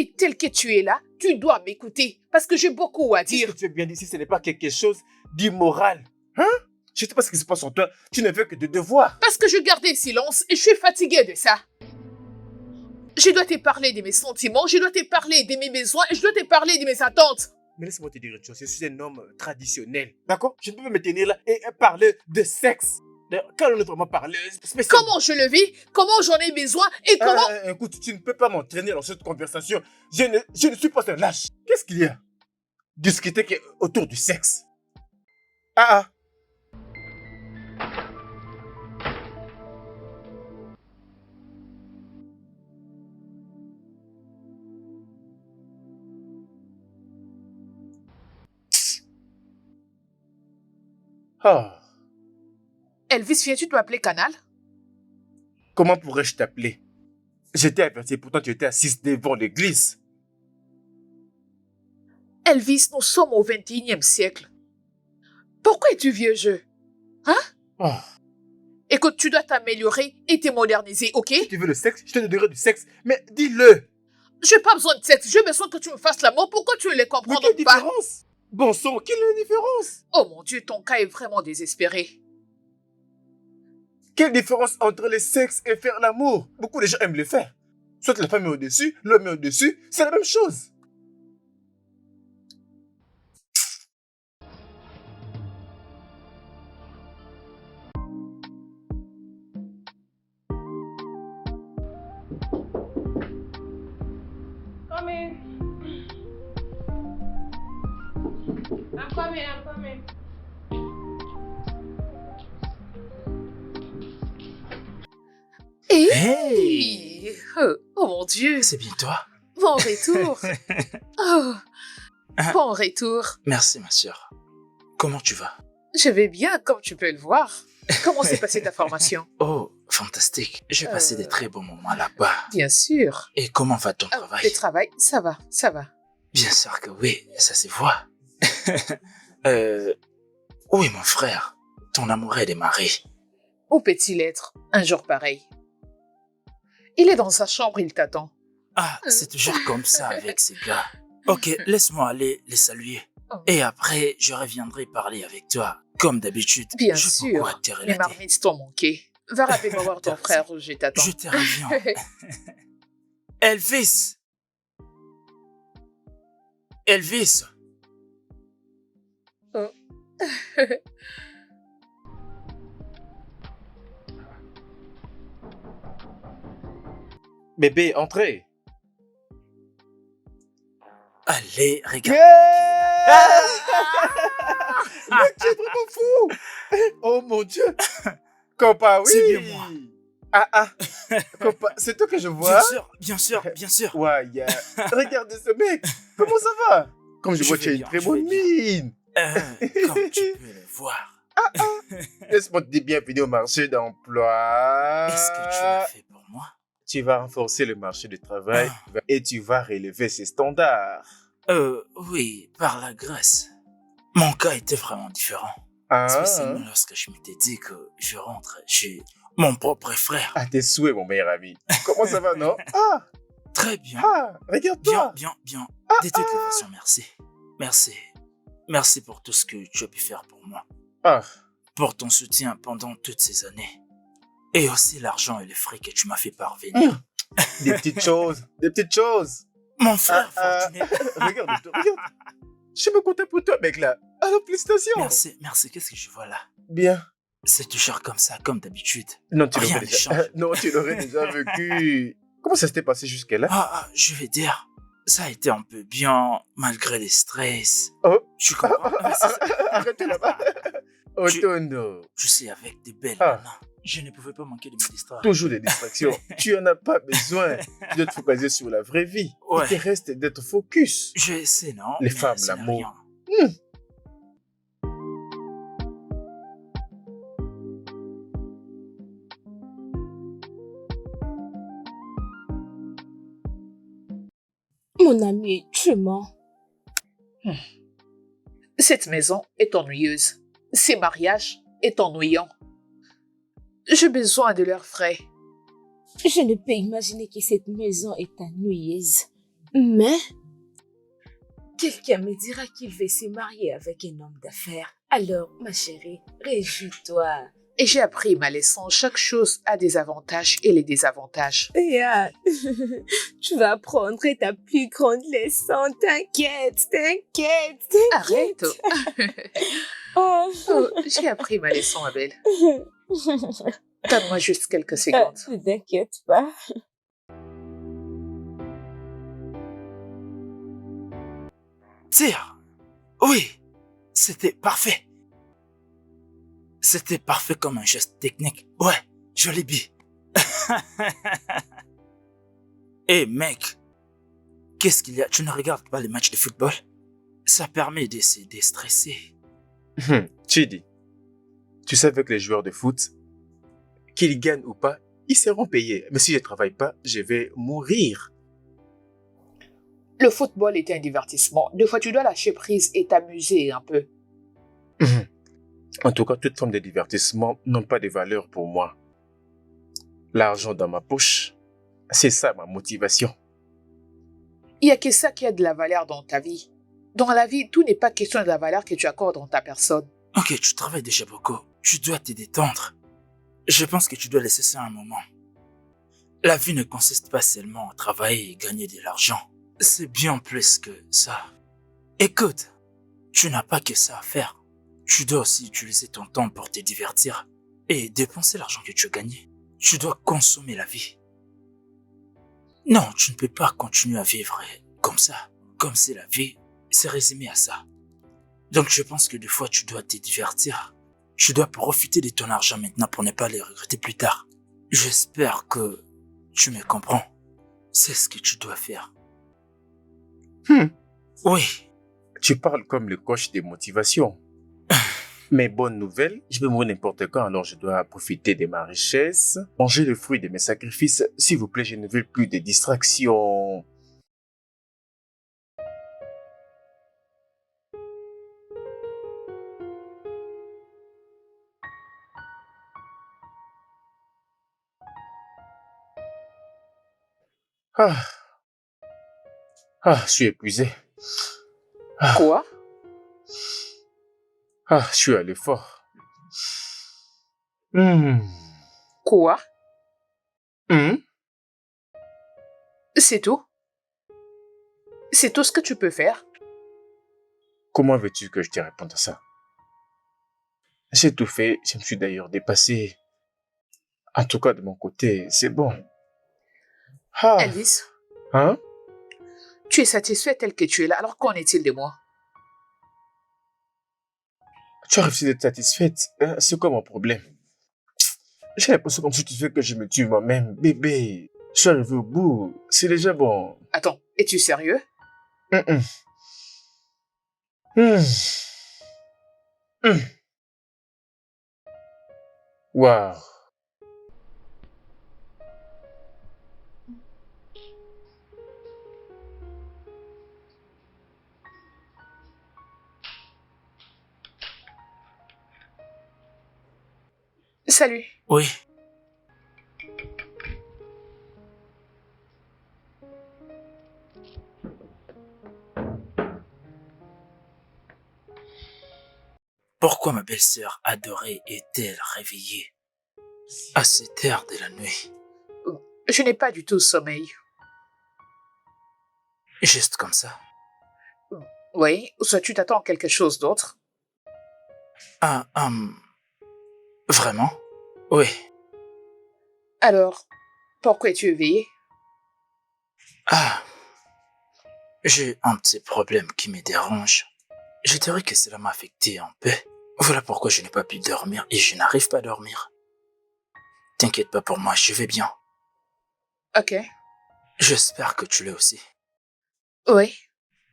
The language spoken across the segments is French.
Et tel que tu es là, tu dois m'écouter parce que j'ai beaucoup à dire. Qu'est-ce que tu as bien dit si ce n'est pas quelque chose d'immoral? Hein? Je ne sais pas ce qui se passe en toi. Tu ne veux que de devoirs. Parce que je gardais silence et je suis fatiguée de ça. Je dois te parler de mes sentiments, je dois te parler de mes besoins et je dois te parler de mes attentes. Mais laisse-moi te dire une chose. Je suis un homme traditionnel. D'accord? Je ne peux pas me tenir là et parler de sexe. D'ailleurs, quand on a vraiment parlé spécialement... Comment je le vis, comment j'en ai besoin et comment... Écoute, tu ne peux pas m'entraîner dans cette conversation. Je ne suis pas un lâche. Qu'est-ce qu'il y a? Discuter autour du sexe. Ah. Elvis, viens-tu m'appeler Canal? Comment pourrais-je t'appeler? J'étais averti, pourtant tu étais assise devant l'église. Elvis, nous sommes au 21e siècle. Pourquoi es-tu vieux jeu? Hein? Écoute, tu dois t'améliorer et te moderniser, ok? Si tu veux le sexe, je te donnerai du sexe. Mais dis-le! J'ai pas besoin de sexe, j'ai besoin que tu me fasses l'amour. Pourquoi tu ne les comprends pas? Mais quelle pas? différence? Bon sang, quelle est la différence? Oh mon Dieu, ton cas est vraiment désespéré. Quelle différence entre le sexe et faire l'amour? Beaucoup de gens aiment le faire. Soit la femme est au-dessus, l'homme est au-dessus, c'est la même chose. Come in. I'm coming. Hey! Oh mon Dieu! C'est bien toi? Bon retour! Oh, bon retour! Merci ma sœur. Comment tu vas? Je vais bien, comme tu peux le voir. Comment s'est passée ta formation? Oh, fantastique. J'ai passé des très bons moments là-bas. Bien sûr. Et comment va ton travail? Le travail, ça va. Bien sûr que oui, ça se voit. Où est mon frère? Ton amoureux est démarré. Où peut-il être un jour pareil? Il est dans sa chambre, il t'attend. Ah, c'est toujours comme ça avec ces gars. Ok, laisse-moi aller les saluer. Et après, je reviendrai parler avec toi, comme d'habitude. Bien sûr, les marmites t'ont manqué. Va rapidement voir ton frère, je t'attends. Je te reviens. Elvis! Elvis! Oh. Bébé, entrez. Allez, regarde. Mais tu es vraiment fou. Oh mon Dieu. Compa, oui. C'est bien moi. Compa, c'est toi que je vois. Bien sûr. Ouais, Regardez ce mec. Comment ça va? Comme je vois, tu as une très bonne mine. Comme tu peux le voir. Laisse-moi te dire bienvenue au marché d'emploi. Est-ce que tu l'as fait pour moi? Tu vas renforcer le marché du travail et tu vas relever ses standards. Oui, par la grâce. Mon cas était vraiment différent. Spécialement lorsque je m'étais dit que je rentre chez mon propre frère. À tes souhaits, mon meilleur ami. Comment ça va, non? Très bien. Regarde-toi. Bien. De toutes les façons, merci. Merci pour tout ce que tu as pu faire pour moi. Pour ton soutien pendant toutes ces années. Et aussi l'argent et les frais que tu m'as fait parvenir. Des petites choses. Mon frère fortuné. Regarde. Je suis content pour toi, mec, là. Alors, félicitations. Merci. Qu'est-ce que je vois là? Bien. C'est toujours comme ça, comme d'habitude. Non, tu l'aurais déjà vécu. Comment ça s'était passé jusque-là? Je vais dire, ça a été un peu bien, malgré les stress. Tu comprends? Arrêtez là-bas. Otondo. Je sais, avec des belles nanas, je ne pouvais pas manquer de me distraire. Toujours des distractions. Tu en as pas besoin. Tu dois te focaliser sur la vraie vie. Ouais. Il te reste d'être focus. Je sais, non? Les femmes, l'amour. Mon ami, tu mens. Cette maison est ennuyeuse. Ces mariages est ennuyant. J'ai besoin de leurs frais. Je ne peux imaginer que cette maison est ennuyeuse. Mais quelqu'un me dira qu'il veut se marier avec un homme d'affaires. Alors, ma chérie, réjouis-toi. Et j'ai appris ma leçon. Chaque chose a des avantages et les désavantages. Yeah. Tu vas apprendre ta plus grande leçon. T'inquiète. Arrête. Oh. Oh, j'ai appris ma leçon, Abel. Donne-moi juste quelques secondes. Ne t'inquiète pas. Tire. Oui, c'était parfait. C'était parfait comme un geste technique. Ouais, joli bi. Hé mec, qu'est-ce qu'il y a? Tu ne regardes pas les matchs de football? Ça permet de se déstresser. Chidi, tu sais avec les joueurs de foot, qu'ils gagnent ou pas, ils seront payés. Mais si je ne travaille pas, je vais mourir. Le football est un divertissement. Des fois, tu dois lâcher prise et t'amuser un peu. En tout cas, toute forme de divertissement n'ont pas de valeur pour moi. L'argent dans ma poche, c'est ça ma motivation. Il n'y a que ça qui a de la valeur dans ta vie. Dans la vie, tout n'est pas question de la valeur que tu accordes dans ta personne. Ok, tu travailles déjà beaucoup. Tu dois te détendre. Je pense que tu dois laisser ça un moment. La vie ne consiste pas seulement à travailler et gagner de l'argent. C'est bien plus que ça. Écoute, tu n'as pas que ça à faire. Tu dois aussi utiliser ton temps pour te divertir et dépenser l'argent que tu as gagné. Tu dois consommer la vie. Non, tu ne peux pas continuer à vivre comme ça, comme si la vie s'est résumée à ça. Donc je pense que des fois tu dois te divertir. Tu dois profiter de ton argent maintenant pour ne pas les regretter plus tard. J'espère que tu me comprends. C'est ce que tu dois faire. Oui. Tu parles comme le coach des motivations. Mais bonne nouvelle, je peux mourir n'importe quand, alors je dois profiter de ma richesse, manger le fruit de mes sacrifices. S'il vous plaît, je ne veux plus de distractions. Je suis épuisé. Quoi? Je suis à l'effort. Quoi? C'est tout? C'est tout ce que tu peux faire? Comment veux-tu que je te réponde à ça? J'ai tout fait, je me suis d'ailleurs dépassé. En tout cas, de mon côté, c'est bon. Elvis? Hein? Tu es satisfait tel que tu es là, alors qu'en est-il de moi? Tu as réussi d'être satisfaite. C'est quoi mon problème? J'ai l'impression comme si tu fais que je me tue moi-même. Bébé, je suis arrivé au bout. C'est déjà bon. Attends, es-tu sérieux? Waouh. Salut. Oui. Pourquoi ma belle-sœur adorée est-elle réveillée à cette heure de la nuit? Je n'ai pas du tout sommeil. Juste comme ça. Oui, ou soit tu t'attends à quelque chose d'autre? Vraiment? Oui. Alors, pourquoi es-tu éveillé? J'ai un petit problème qui me dérange. Je dirais que cela m'a affecté un peu. Voilà pourquoi je n'ai pas pu dormir et je n'arrive pas à dormir. T'inquiète pas pour moi, je vais bien. Ok. J'espère que tu l'es aussi. Oui.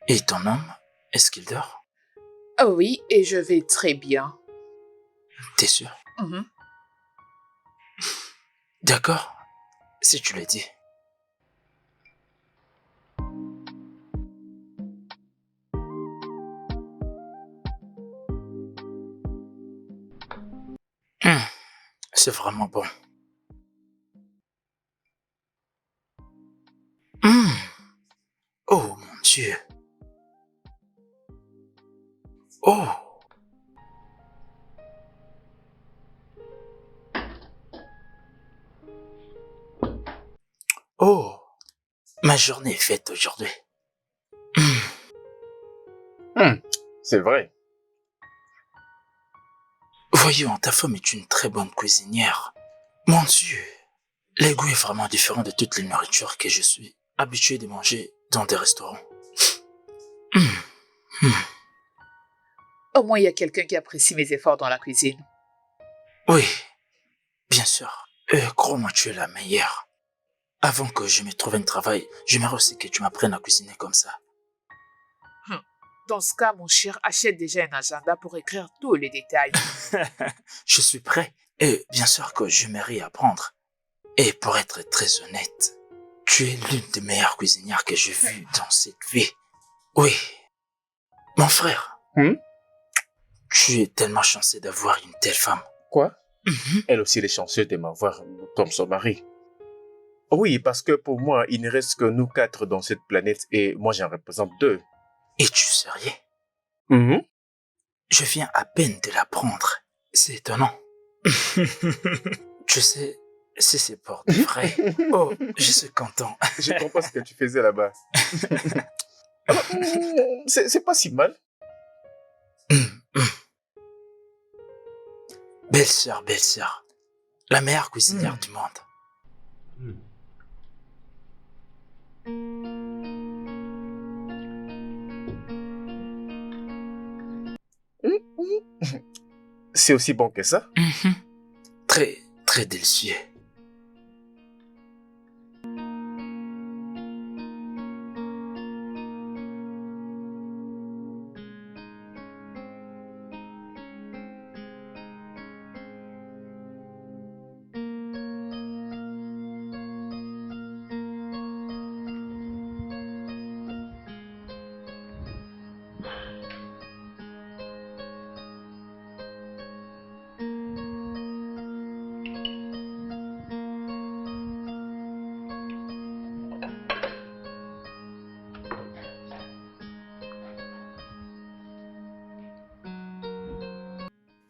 Et ton homme, est-ce qu'il dort? Oh oui, et je vais très bien. T'es sûr? D'accord, si tu l'as dit. C'est vraiment bon. Dieu. Oh. Oh. Ma journée est faite aujourd'hui. C'est vrai. Voyons, ta femme est une très bonne cuisinière. Mon Dieu. Le goût est vraiment différent de toutes les nourritures que je suis habitué de manger dans des restaurants. Au moins, il y a quelqu'un qui apprécie mes efforts dans la cuisine. Oui, bien sûr. Crois-moi, tu es la meilleure. Avant que je me trouve un travail, j'aimerais aussi que tu m'apprennes à cuisiner comme ça. Dans ce cas, mon cher, achète déjà un agenda pour écrire tous les détails. Je suis prêt. Et bien sûr que j'aimerais apprendre. Et pour être très honnête, tu es l'une des meilleures cuisinières que j'ai vues dans cette vie. Oui. Mon frère. Tu es tellement chanceux d'avoir une telle femme. Quoi? Elle aussi est chanceuse de m'avoir comme son mari. Oui, parce que pour moi, il ne reste que nous 4 dans cette planète et moi j'en représente 2. Es-tu sérieux? Je viens à peine de l'apprendre. C'est étonnant. Tu sais, si c'est pour de vrai. Oh, je suis content. Je comprends ce que tu faisais là-bas. C'est pas si mal. Belle sœur. La meilleure cuisinière du monde. C'est aussi bon que ça? Très, très délicieux.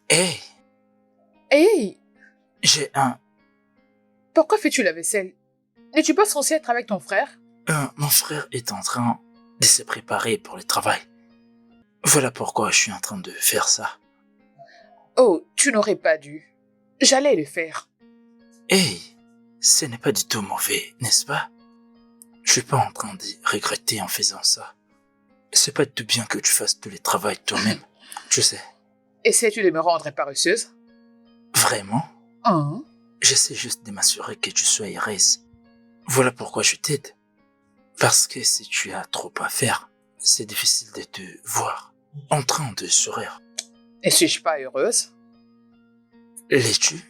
Hey, Hey, j'ai un... pourquoi fais-tu la vaisselle? N'es-tu pas censé être avec ton frère? Mon frère est en train de se préparer pour le travail. Voilà pourquoi je suis en train de faire ça. Oh, tu n'aurais pas dû. J'allais le faire. Hey, ce n'est pas du tout mauvais, n'est-ce pas? Je suis pas en train de regretter en faisant ça. C'est pas tout bien que tu fasses tout le travail toi-même, tu sais. Essaies-tu de me rendre paresseuse? Vraiment? Hein? J'essaie juste de m'assurer que tu sois heureuse. Voilà pourquoi je t'aide. Parce que si tu as trop à faire, c'est difficile de te voir en train de sourire. Ne suis-je pas heureuse? L'es-tu?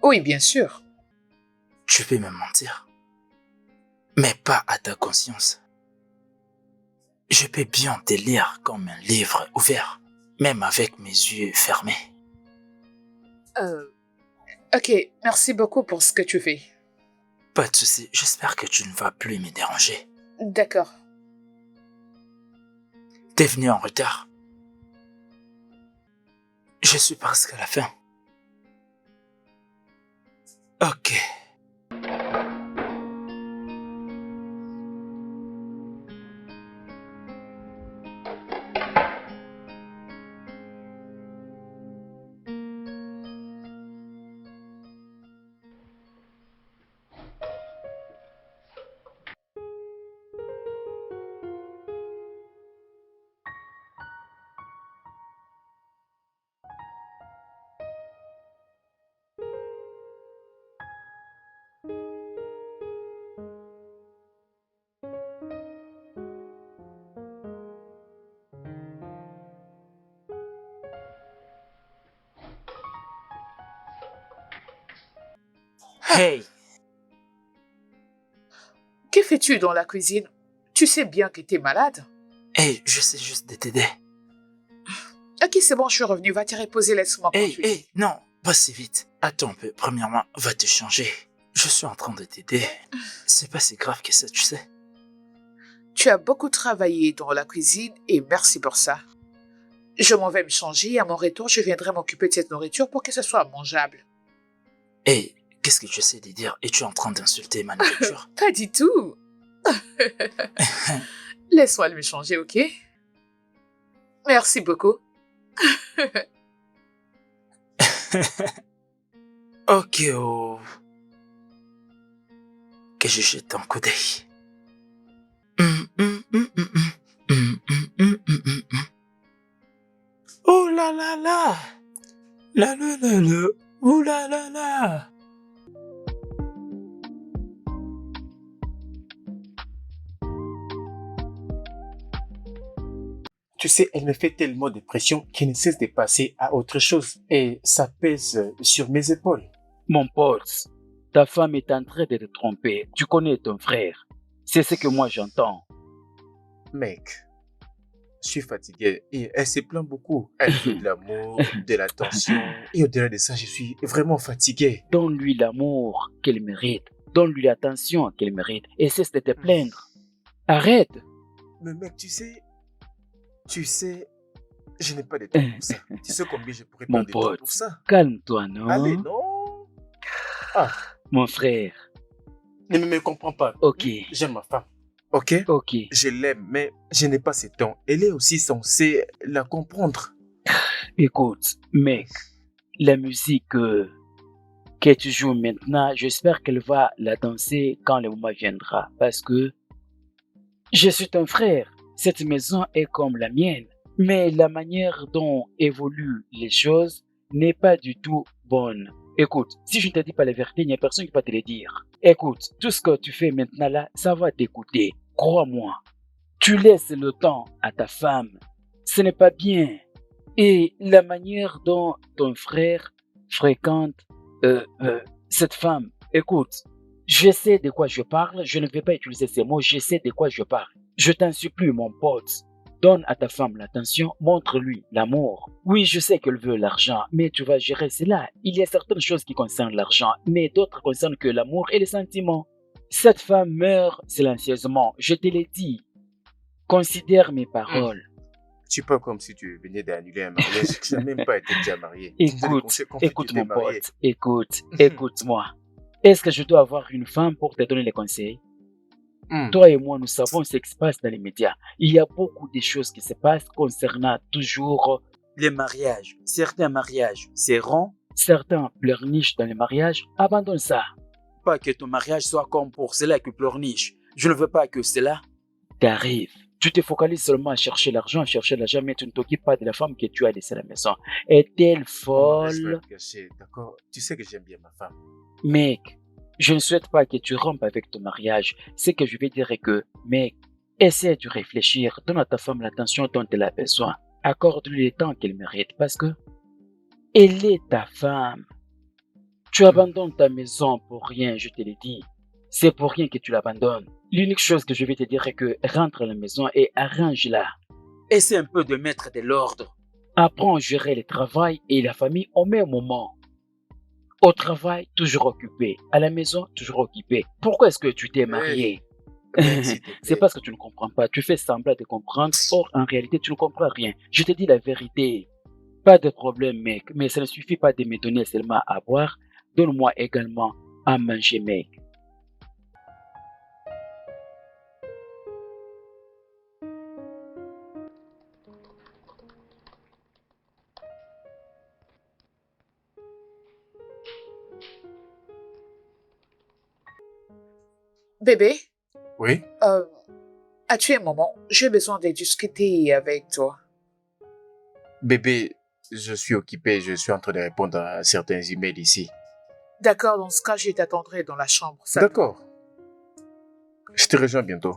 Oui, bien sûr. Tu peux me mentir. Mais pas à ta conscience. Je peux bien te lire comme un livre ouvert, même avec mes yeux fermés. Ok, merci beaucoup pour ce que tu fais. Pas de souci, j'espère que tu ne vas plus me déranger. D'accord. T'es venu en retard. Je suis presque à la fin. Ok. Hey! Que fais-tu dans la cuisine? Tu sais bien que t'es malade. Hey, je sais juste de t'aider. Ok, c'est bon, je suis revenue. Va te reposer, laisse-moi continuer. Hey, non, pas si vite. Attends un peu. Premièrement, va te changer. Je suis en train de t'aider. C'est pas si grave que ça, tu sais. Tu as beaucoup travaillé dans la cuisine et merci pour ça. Je m'en vais me changer et à mon retour, je viendrai m'occuper de cette nourriture pour que ce soit mangeable. Hé, qu'est-ce que tu essaies de dire? Es-tu en train d'insulter ma nourriture? Pas du tout. Laisse-moi me changer, ok? Merci beaucoup. Ok, oh. Que je jette un coup d'œil. Oh là là là! La la la la! Oh là là là! Tu sais, elle me fait tellement de pression qu'elle ne cesse de passer à autre chose. Et ça pèse sur mes épaules. Mon pote, ta femme est en train de te tromper. Tu connais ton frère. C'est ce que moi j'entends. Mec, je suis fatigué et elle se plaint beaucoup. Elle veut de l'amour, de l'attention. Et au-delà de ça, je suis vraiment fatigué. Donne-lui l'amour qu'elle mérite. Donne-lui l'attention qu'elle mérite. Et cesse de te plaindre. Arrête. Mais mec, tu sais, je n'ai pas de temps pour ça. Tu sais combien je pourrais Mon prendre de temps pote, pour ça? calme-toi, non? Allez, non. Ah, Mon frère, ne me comprends pas. ok, J'aime ma femme. Ok? ok. Je l'aime, mais je n'ai pas ce temps. Elle est aussi censée la comprendre. Écoute, mec, la musique que tu joues maintenant, j'espère qu'elle va la danser quand le moment viendra. Parce que je suis ton frère. Cette maison est comme la mienne. Mais la manière dont évoluent les choses n'est pas du tout bonne. Écoute, si je ne te dis pas la vérité, il n'y a personne qui va te le dire. Écoute, tout ce que tu fais maintenant là, ça va t'écouter. Crois-moi. Tu laisses le temps à ta femme. Ce n'est pas bien. Et la manière dont ton frère fréquente cette femme, écoute, je sais de quoi je parle, je ne vais pas utiliser ces mots, je sais de quoi je parle. Je t'en supplie, mon pote, donne à ta femme l'attention, montre-lui l'amour. Oui, je sais qu'elle veut l'argent, mais tu vas gérer cela. Il y a certaines choses qui concernent l'argent, mais d'autres concernent que l'amour et les sentiments. Cette femme meurt silencieusement, je te l'ai dit. Considère mes paroles. Tu parles comme si tu venais d'annuler un mariage. Tu n'as même pas été déjà marié. Écoute mon pote, écoute-moi. Est-ce que je dois avoir une femme pour te donner les conseils? Toi et moi, nous savons ce qui se passe dans les médias. Il y a beaucoup de choses qui se passent concernant toujours les mariages. Certains mariages seront, certains pleurnichent dans les mariages. Abandonne ça. Pas que ton mariage soit comme pour cela qui pleurniche. Je ne veux pas que cela t'arrive. Tu te focalises seulement à chercher l'argent, mais tu ne t'occupes pas de la femme que tu as laissée à la maison. Est-elle folle? D'accord? Tu sais que j'aime bien ma femme. Mec, je ne souhaite pas que tu rompes avec ton mariage. Ce que je vais dire est que, mec, essaie de réfléchir. Donne à ta femme l'attention dont elle a besoin. Accorde-lui le temps qu'elle mérite parce que elle est ta femme. Tu abandonnes ta maison pour rien, je te l'ai dit. C'est pour rien que tu l'abandonnes. L'unique chose que je vais te dire est que rentre à la maison et arrange-la. Essaie un peu de mettre de l'ordre. Apprends à gérer le travail et la famille au même moment. Au travail, toujours occupé. À la maison, toujours occupé. Pourquoi est-ce que tu t'es marié? C'est parce que tu ne comprends pas. Tu fais semblant de comprendre. Or, en réalité, tu ne comprends rien. Je te dis la vérité. Pas de problème, mec. Mais ça ne suffit pas de me donner seulement à boire. Donne-moi également à manger, mec. Bébé, Oui? as-tu un moment? J'ai besoin de discuter avec toi. Bébé, je suis occupé. Je suis en train de répondre à certains emails ici. D'accord, dans ce cas, je t'attendrai dans la chambre. Salut. D'accord. Je te rejoins bientôt.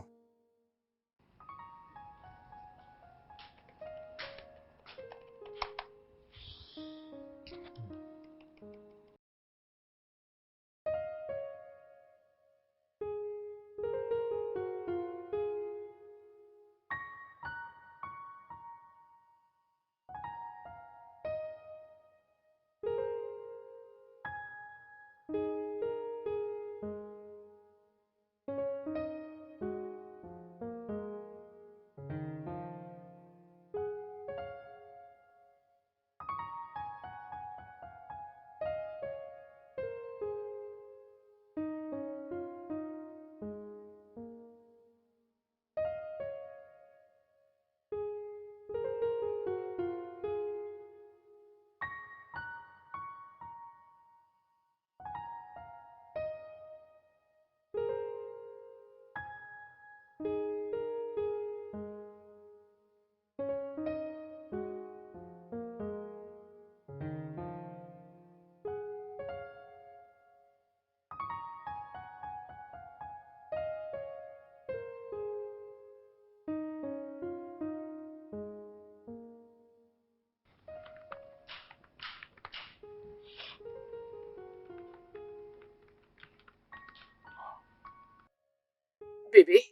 bébé.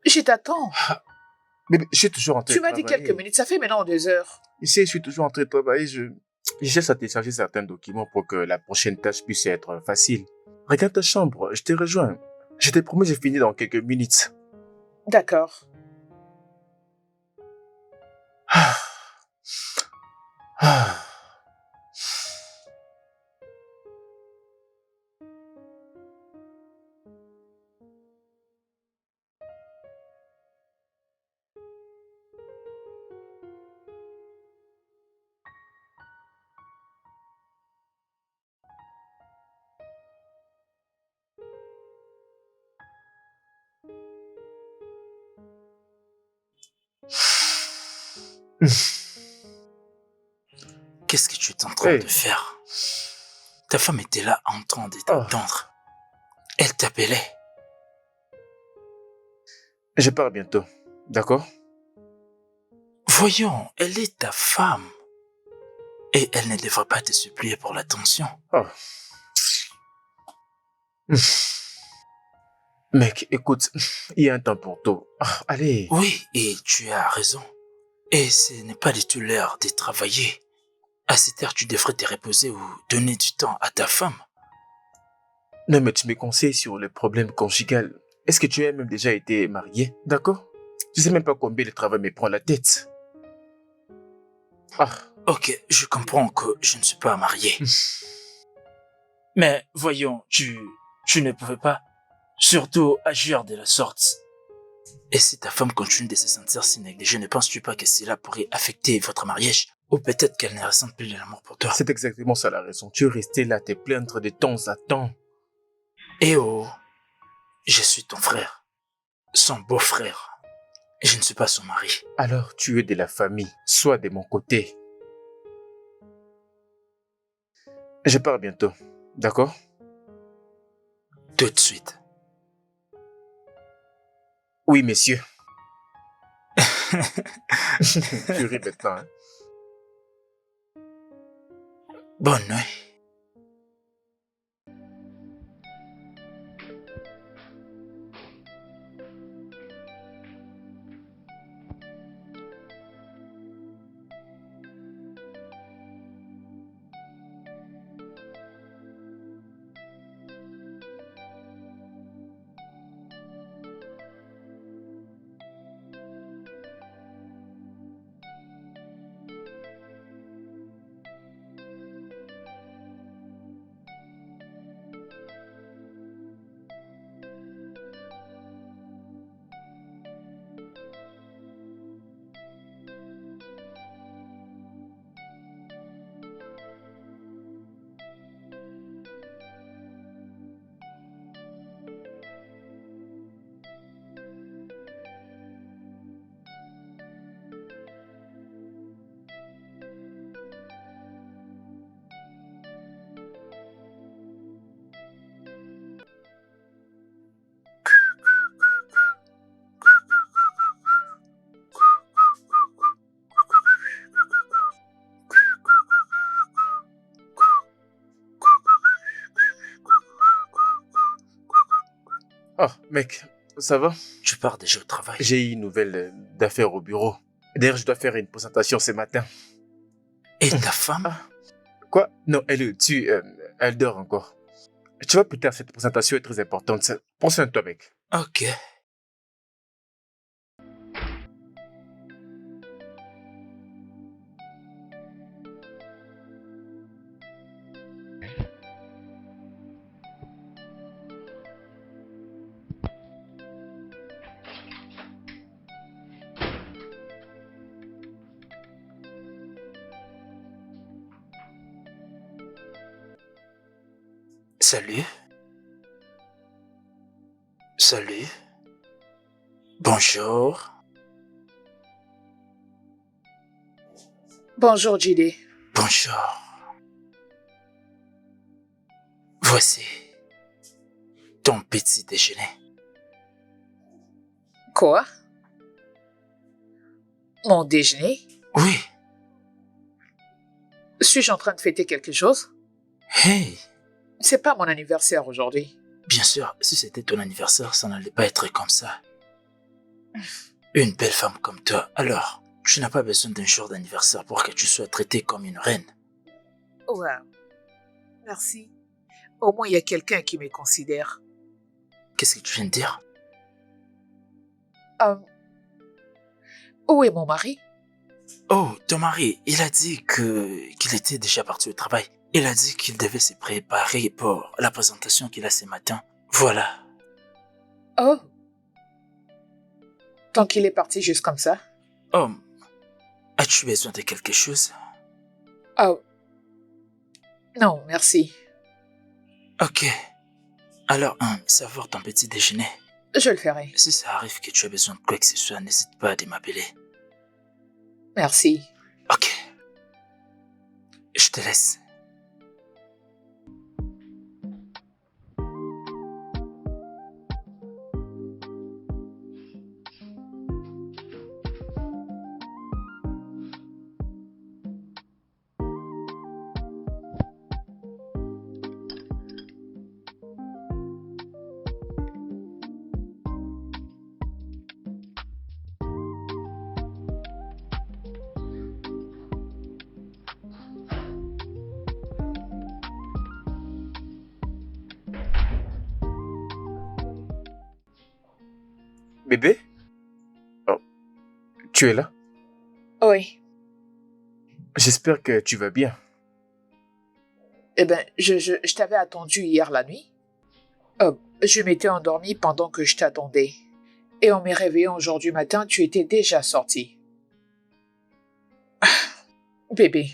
Je t'attends. Bébé, je suis toujours en train de Tu m'as dit travailler. quelques minutes, ça fait maintenant 2 heures. Ici, je suis toujours en train de travailler. Je cherche à télécharger certains documents pour que la prochaine tâche puisse être facile. Regarde ta chambre, je te rejoins. Je t'ai promis, j'ai fini dans quelques minutes. D'accord. Ah. Ah. Qu'est-ce que tu es en train de faire? Ta femme était là en train de t'attendre. Elle t'appelait. Je pars bientôt, d'accord? Voyons, elle est ta femme. Et elle ne devrait pas te supplier pour l'attention. Oh. Mec, écoute, il y a un temps pour tout. Allez. Oui, et tu as raison. Et ce n'est pas du tout l'heure de travailler. À cette heure, tu devrais te reposer ou donner du temps à ta femme. Non, mais tu me conseilles sur le problème conjugal. Est-ce que tu as même déjà été marié, d'accord? Tu sais même pas combien le travail me prend la tête. Ok, je comprends que je ne suis pas marié. Mais voyons, tu ne pouvais pas surtout agir de la sorte. Et si ta femme continue de se sentir si négligée, ne penses-tu pas que cela pourrait affecter votre mariage? Ou peut-être qu'elle ne ressent plus de l'amour pour toi? C'est exactement ça la raison. Tu es resté là te plaindre de temps à temps. Eh oh, je suis ton frère, son beau-frère. Je ne suis pas son mari. Alors tu es de la famille, sois de mon côté. Je pars bientôt, d'accord? Tout de suite. Oui, messieurs. Tu ris maintenant, hein? Bonne nuit. Oh, mec, ça va? Tu pars déjà au travail. J'ai eu une nouvelle d'affaires au bureau. D'ailleurs, je dois faire une présentation ce matin. Et ta femme? Quoi? Non, elle dort encore. Tu vois, putain, cette présentation est très importante. Prends soin de toi, mec. Ok. Salut. Salut. Bonjour. Bonjour, Jide. Bonjour. Voici ton petit déjeuner. Quoi? Mon déjeuner? Oui. Suis-je en train de fêter quelque chose? Hey. C'est pas mon anniversaire aujourd'hui. Bien sûr, si c'était ton anniversaire, ça n'allait pas être comme ça. Une belle femme comme toi, alors, tu n'as pas besoin d'un jour d'anniversaire pour que tu sois traitée comme une reine. Wow. Merci. Au moins, il y a quelqu'un qui me considère. Qu'est-ce que tu viens de dire? Où est mon mari? Oh, ton mari, il a dit qu'il était déjà parti au travail. Il a dit qu'il devait se préparer pour la présentation qu'il a ce matin. Voilà. Oh. Tant qu'il est parti juste comme ça? Oh, as-tu besoin de quelque chose? Oh. Non, merci. Ok. Alors, savoir ton petit déjeuner. Je le ferai. Si ça arrive que tu as besoin de quoi que ce soit, n'hésite pas à m'appeler. Merci. Ok. Je te laisse. Bébé? Oh, tu es là? Oui. J'espère que tu vas bien. Eh ben, je t'avais attendu hier la nuit. Je m'étais endormie pendant que je t'attendais. Et en me réveillant aujourd'hui matin, tu étais déjà sorti. Bébé,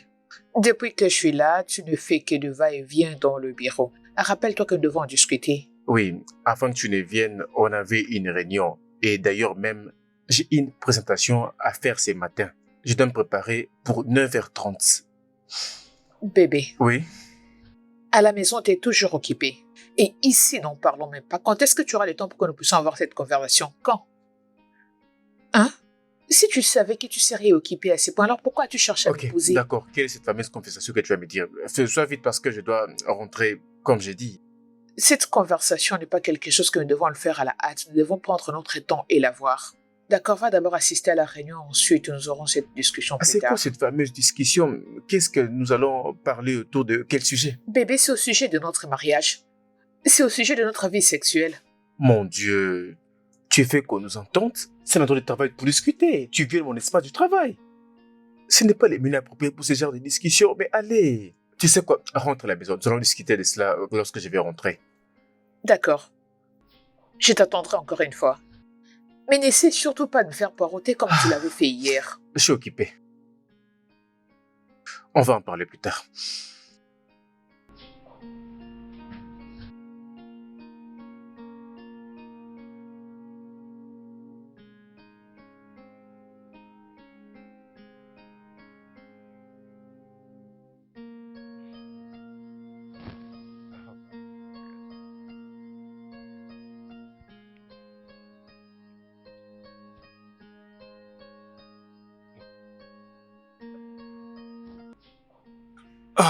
depuis que je suis là, tu ne fais que de va-et-vient dans le bureau. Rappelle-toi que nous devons en discuter. Oui, avant que tu ne viennes, on avait une réunion. Et d'ailleurs même, j'ai une présentation à faire ce matin. Je dois me préparer pour 9h30. Bébé, Oui? à la maison, tu es toujours occupé. Et ici, n'en parlons même pas. Quand est-ce que tu auras le temps pour que nous puissions avoir cette conversation? Quand? Hein? Si tu savais que tu serais occupé à ce point, alors pourquoi tu cherches à m'épouser? D'accord. Quelle est cette fameuse conversation que tu vas me dire? Fais-toi vite parce que je dois rentrer, comme j'ai dit. Cette conversation n'est pas quelque chose que nous devons le faire à la hâte. Nous devons prendre notre temps et la voir. D'accord, va d'abord assister à la réunion, ensuite nous aurons cette discussion plus C'est tard. quoi cette fameuse discussion? Qu'est-ce que nous allons parler autour de quel sujet? Bébé, c'est au sujet de notre mariage. C'est au sujet de notre vie sexuelle. Mon Dieu, tu fais qu'on nous entende? C'est notre travail pour discuter. Tu violes mon espace du travail. Ce n'est pas les milieux appropriés pour ce genre de discussion, mais allez. Tu sais quoi? Rentre à la maison. Nous allons discuter de cela lorsque je vais rentrer. D'accord. Je t'attendrai encore une fois. Mais n'essaie surtout pas de me faire poireauter comme tu l'avais fait hier. Je suis occupé. On va en parler plus tard. Oh.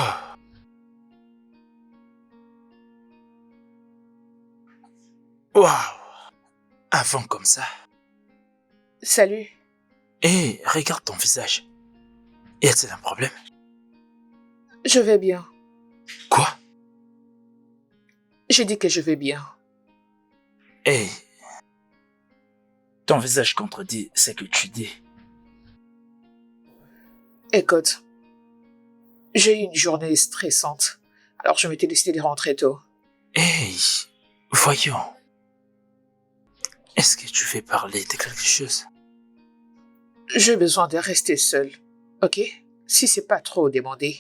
Waouh. Avant comme ça. Salut. Hé, regarde ton visage. Y a-t-il un problème? Je vais bien. Quoi? J'ai dit que je vais bien. Hé. Ton visage contredit ce que tu dis. Écoute, j'ai eu une journée stressante. Alors je m'étais décidé de rentrer tôt. Hey, voyons. Est-ce que tu fais parler de quelque chose? J'ai besoin de rester seul. Ok? Si c'est pas trop demandé.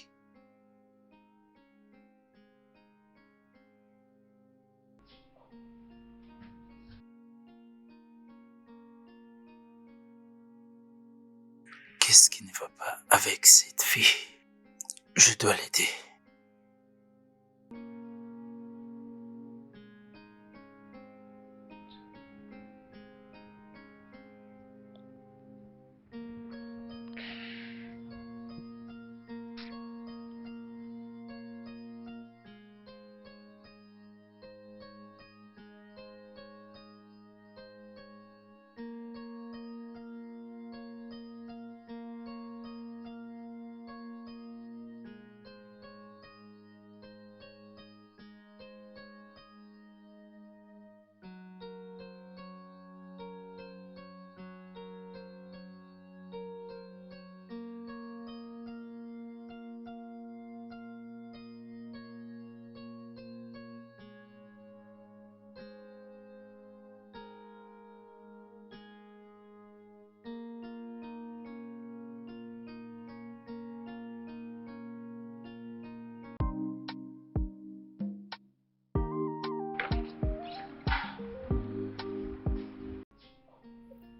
Qu'est-ce qui ne va pas avec cette fille? Je dois l'aider.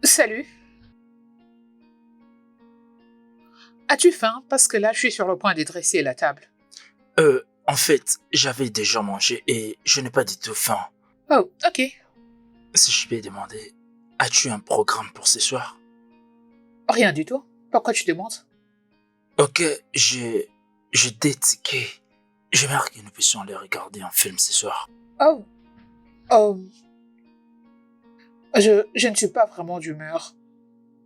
Salut. As-tu faim? Parce que là, je suis sur le point de dresser la table. En fait, j'avais déjà mangé et je n'ai pas du tout faim. Oh, ok. Si je peux demander, as-tu un programme pour ce soir? Rien du tout. Pourquoi tu demandes? Ok, j'ai des tickets. J'aimerais que nous puissions aller regarder un film ce soir. Oh. Oh. Je ne suis pas vraiment d'humeur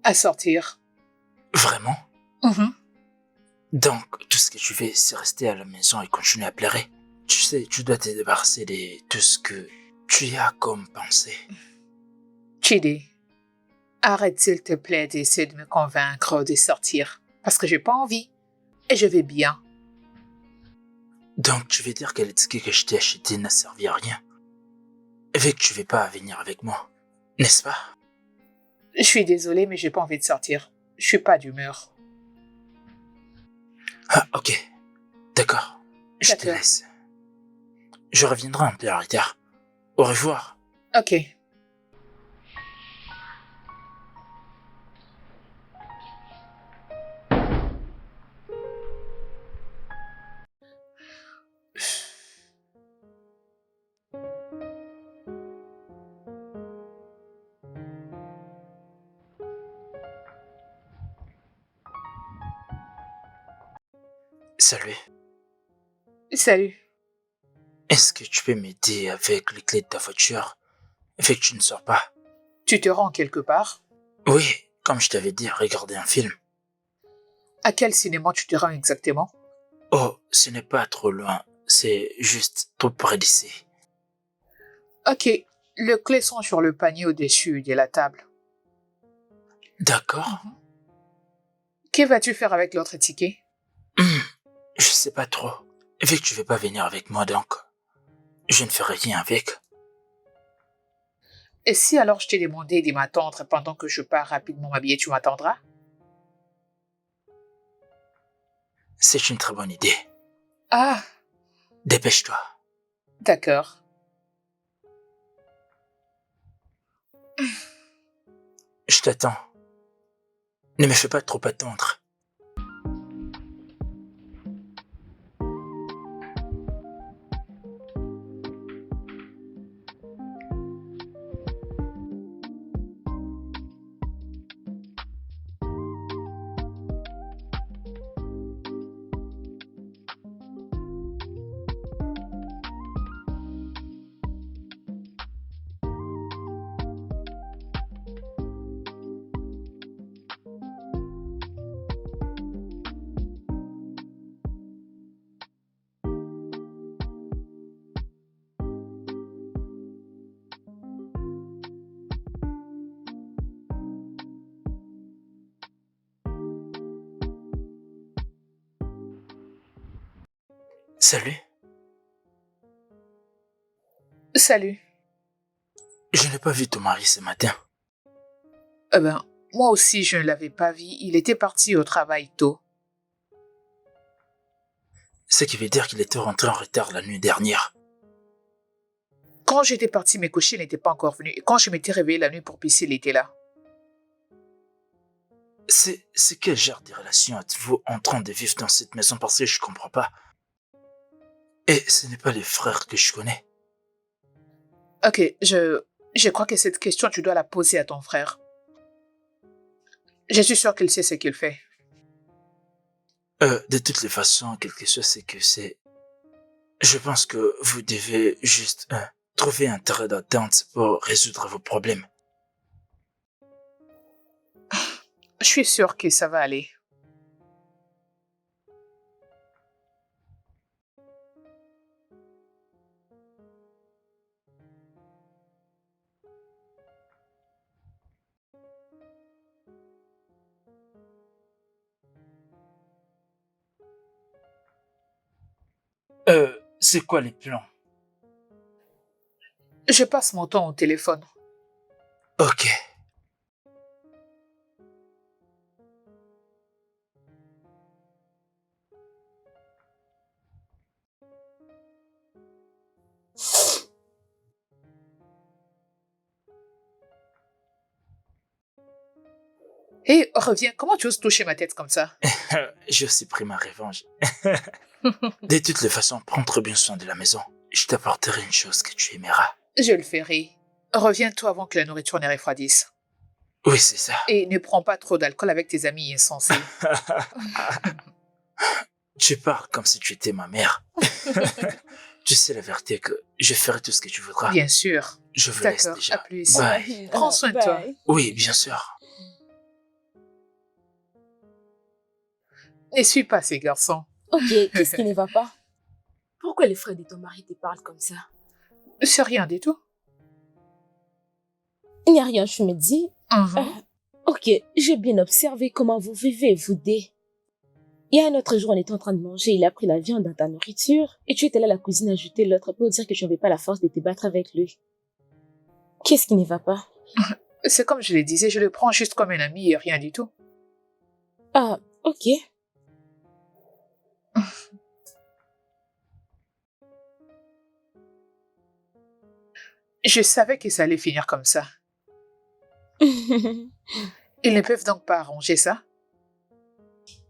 à sortir. Vraiment? Mhm. Donc, tout ce que tu fais, c'est rester à la maison et continuer à pleurer. Tu sais, tu dois te débarrasser de tout ce que tu as comme pensée. Chidi, arrête s'il te plaît d'essayer de me convaincre de sortir. Parce que j'ai pas envie. Et je vais bien. Donc, tu veux dire que les tickets que je t'ai achetés n'a servi à rien? Vu que tu veux pas venir avec moi, n'est-ce pas? Je suis désolée, mais j'ai pas envie de sortir. Je suis pas d'humeur. Ah, ok. D'accord. Je te D'accord. laisse. Je reviendrai un peu en retard. Au revoir. Ok. Salut. Salut. Est-ce que tu peux m'aider avec les clés de ta voiture, vu que tu ne sors pas? Tu te rends quelque part? Oui, comme je t'avais dit, regarder un film. À quel cinéma tu te rends exactement? Oh, ce n'est pas trop loin, c'est juste tout près d'ici. Ok. Les clés sont sur le panier au-dessus de la table. D'accord. Que vas-tu faire avec l'autre ticket? Je sais pas trop. Vu que tu veux pas venir avec moi donc, je ne ferai rien avec. Et si alors je t'ai demandé de m'attendre pendant que je pars rapidement m'habiller, tu m'attendras? C'est une très bonne idée. Ah, Dépêche-toi. d'accord. Je t'attends. Ne me fais pas trop attendre. Salut. Salut. Je n'ai pas vu ton mari ce matin. Eh ben, moi aussi je ne l'avais pas vu. Il était parti au travail tôt. Ce qui veut dire qu'il était rentré en retard la nuit dernière. Quand j'étais partie me coucher, il n'était pas encore venu. Et quand je m'étais réveillée la nuit pour pisser, il était là. C'est quel genre de relation êtes-vous en train de vivre dans cette maison parce que je comprends pas. Et ce n'est pas les frères que je connais. Ok, je crois que cette question, tu dois la poser à ton frère. Je suis sûre qu'il sait ce qu'il fait. De toutes les façons, quelque chose c'est que c'est... Je pense que vous devez juste trouver un terrain d'entente pour résoudre vos problèmes. Je suis sûre que ça va aller. C'est quoi les plans? Je passe mon temps au téléphone. Ok. Hé, reviens, comment tu oses toucher ma tête comme ça? J'ai aussi pris ma revanche. De toutes les façons, prends très bien soin de la maison. Je t'apporterai une chose que tu aimeras. Je le ferai. Reviens-toi avant que la nourriture ne refroidisse. Oui, c'est ça. Et ne prends pas trop d'alcool avec tes amis insensés. Tu parles comme si tu étais ma mère. Tu sais la vérité que je ferai tout ce que tu voudras. Bien sûr. Je vous laisse D'accord, déjà. à plus. Bye. Prends soin de toi. Bye. Oui, bien sûr. Ne suis pas ces garçons. Ok, qu'est-ce qui ne va pas? Pourquoi les frères de ton mari te parlent comme ça? C'est rien du tout. Il n'y a rien, je me dis. Mhm. Ok, j'ai bien observé comment vous vivez, vous deux. Il y a un autre jour, on était en train de manger, il a pris la viande dans ta nourriture, et tu étais là à la cuisine à jeter l'autre pour dire que tu n'avais pas la force de te battre avec lui. Qu'est-ce qui ne va pas? C'est comme je le disais, je le prends juste comme un ami et rien du tout. Ah, ok. Je savais que ça allait finir comme ça. Ils ne peuvent donc pas arranger ça.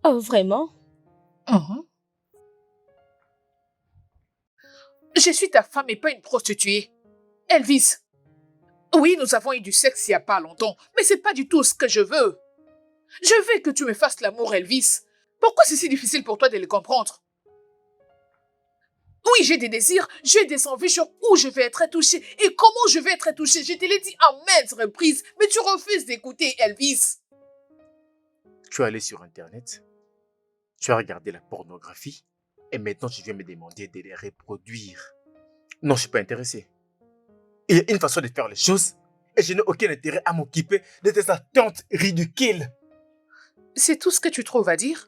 Oh, vraiment? Mhm. Je suis ta femme et pas une prostituée. Elvis. Oui, nous avons eu du sexe il n'y a pas longtemps, mais c'est pas du tout ce que je veux. Je veux que tu me fasses l'amour, Elvis. Pourquoi c'est si difficile pour toi de le comprendre? Oui, j'ai des désirs, j'ai des envies sur où je vais être touchée et comment je vais être touchée. Je te l'ai dit à maintes reprises, mais tu refuses d'écouter, Elvis. Tu es allé sur Internet, tu as regardé la pornographie, et maintenant tu viens me demander de les reproduire. Non, je suis pas intéressé. Il y a une façon de faire les choses, et je n'ai aucun intérêt à m'occuper de tes attentes ridicules. C'est tout ce que tu trouves à dire?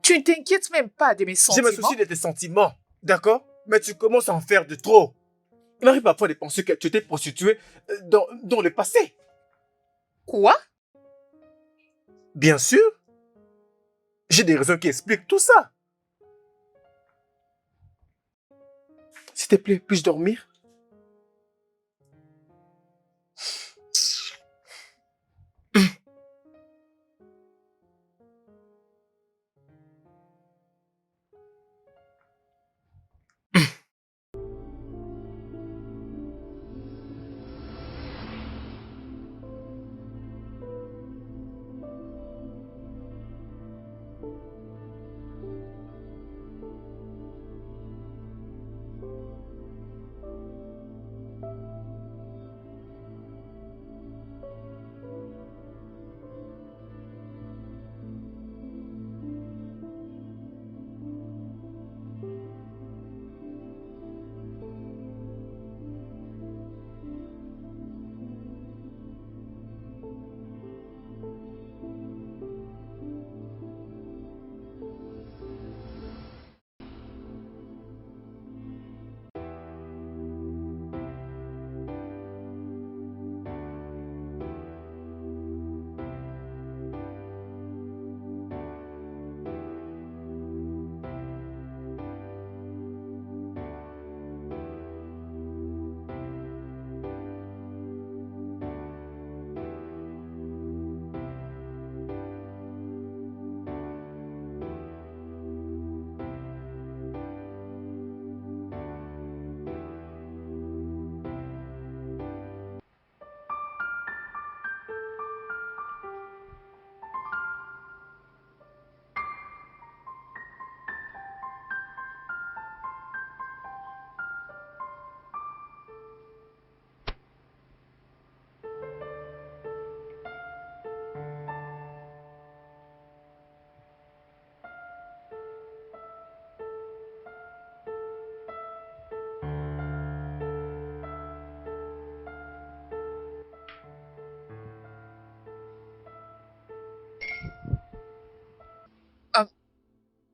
Tu ne t'inquiètes même pas de mes Je sentiments? me soucie de tes sentiments, d'accord? Mais tu commences à en faire de trop. Il m'arrive parfois de penser que tu étais prostituée dans le passé. Quoi? Bien sûr. J'ai des raisons qui expliquent tout ça. S'il te plaît, puis-je dormir?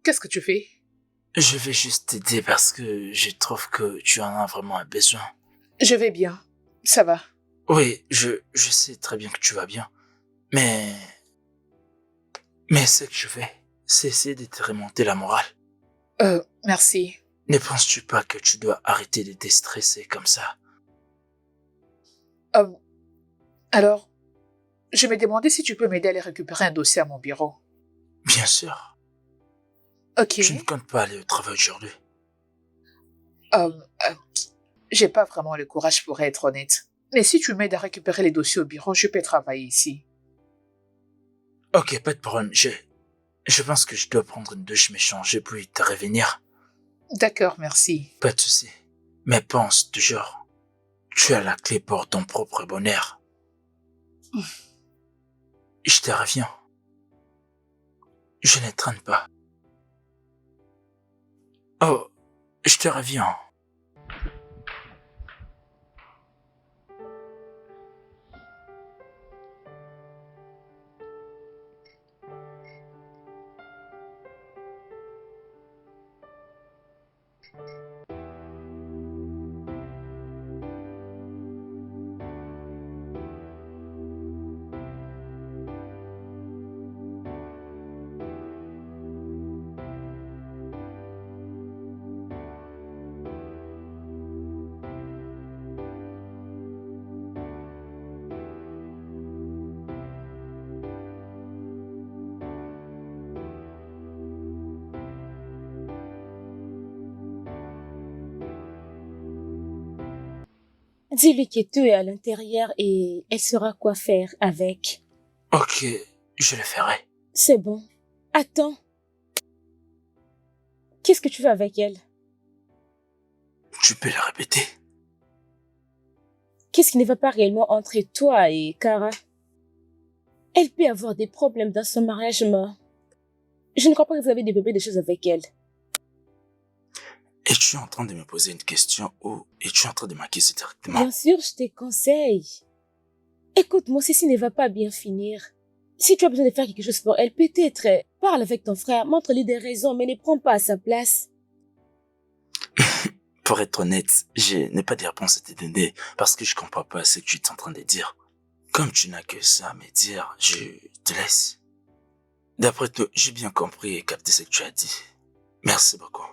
Qu'est-ce que tu fais? Je vais juste t'aider parce que je trouve que tu en as vraiment un besoin. Je vais bien. Ça va. Oui, je sais très bien que tu vas bien. Mais ce que je fais, c'est essayer de te remonter la morale. Merci. Ne penses-tu pas que tu dois arrêter de te stresser comme ça? Alors, Je me demandais si tu peux m'aider à aller récupérer un dossier à mon bureau. Bien sûr. Ok. Je ne compte pas aller au travail aujourd'hui. Euh, euh, j'ai pas vraiment le courage pour être honnête. Mais si tu m'aides à récupérer les dossiers au bureau, je peux travailler ici. Ok, pas de problème. Je pense que je dois prendre une douche, m'échanger, puis te revenir. D'accord, merci. Pas de souci. Mais pense toujours, tu as la clé pour ton propre bonheur. Je te reviens. Je ne traîne pas. Oh, je te reviens. Dis-lui que tout est à l'intérieur et elle saura quoi faire avec. Ok, je le ferai. C'est bon. Attends. Qu'est-ce que tu veux avec elle? Tu peux le répéter? Qu'est-ce qui ne va pas réellement entre toi et Kara? Elle peut avoir des problèmes dans son mariage, mais je ne crois pas que vous avez développé des choses avec elle. Es-tu en train de me poser une question ou es-tu en train de m'accuser directement? Bien sûr, je te conseille. Écoute-moi, ceci ne va pas bien finir. Si tu as besoin de faire quelque chose pour elle, peut-être parle avec ton frère, montre-lui des raisons, mais ne prends pas à sa place. Pour être honnête, je n'ai pas de réponse à te donner parce que je comprends pas ce que tu es en train de dire. Comme tu n'as que ça à me dire, je te laisse. D'après tout, j'ai bien compris et capté ce que tu as dit. Merci beaucoup.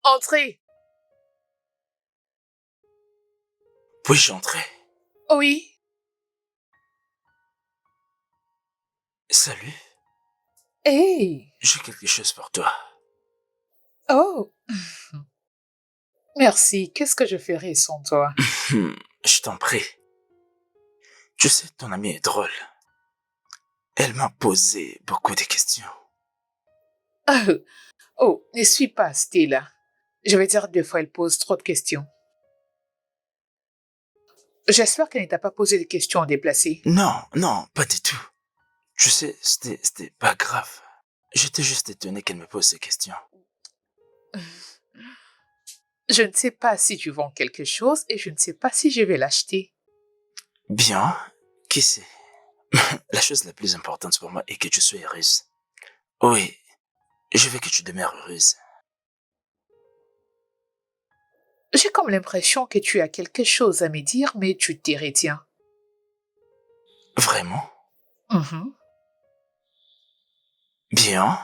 Entrez. Puis-je entrer? Oui. Salut, Hey. j'ai quelque chose pour toi. Oh. Merci. Qu'est-ce que je ferais sans toi? Je t'en prie. Tu sais, ton amie est drôle. Elle m'a posé beaucoup de questions. Oh, ne suis pas Stella. Je vais dire 2 fois, elle pose trop de questions. J'espère qu'elle ne t'a pas posé des questions déplacées. Non, pas du tout. Tu sais, c'était pas grave. J'étais juste étonné qu'elle me pose ces questions. Je ne sais pas si tu vends quelque chose et je ne sais pas si je vais l'acheter. Bien, qui sait? La chose la plus importante pour moi est que tu sois heureuse. Oui, je veux que tu demeures heureuse. J'ai comme l'impression que tu as quelque chose à me dire, mais tu t'y retiens. Vraiment? Mhm. Bien.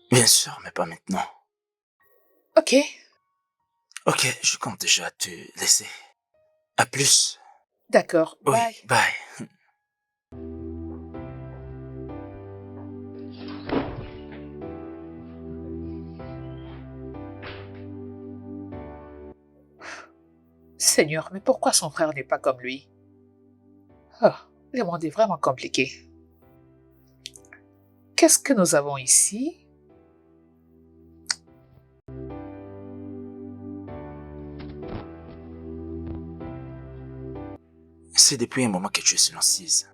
Bien sûr, mais pas maintenant. Ok. Ok, je compte déjà te laisser. À plus. D'accord. Oui, Bye. bye. Seigneur, mais pourquoi son frère n'est pas comme lui? Ah, le monde est vraiment compliqué. Qu'est-ce que nous avons ici? C'est depuis un moment que tu es silencieuse.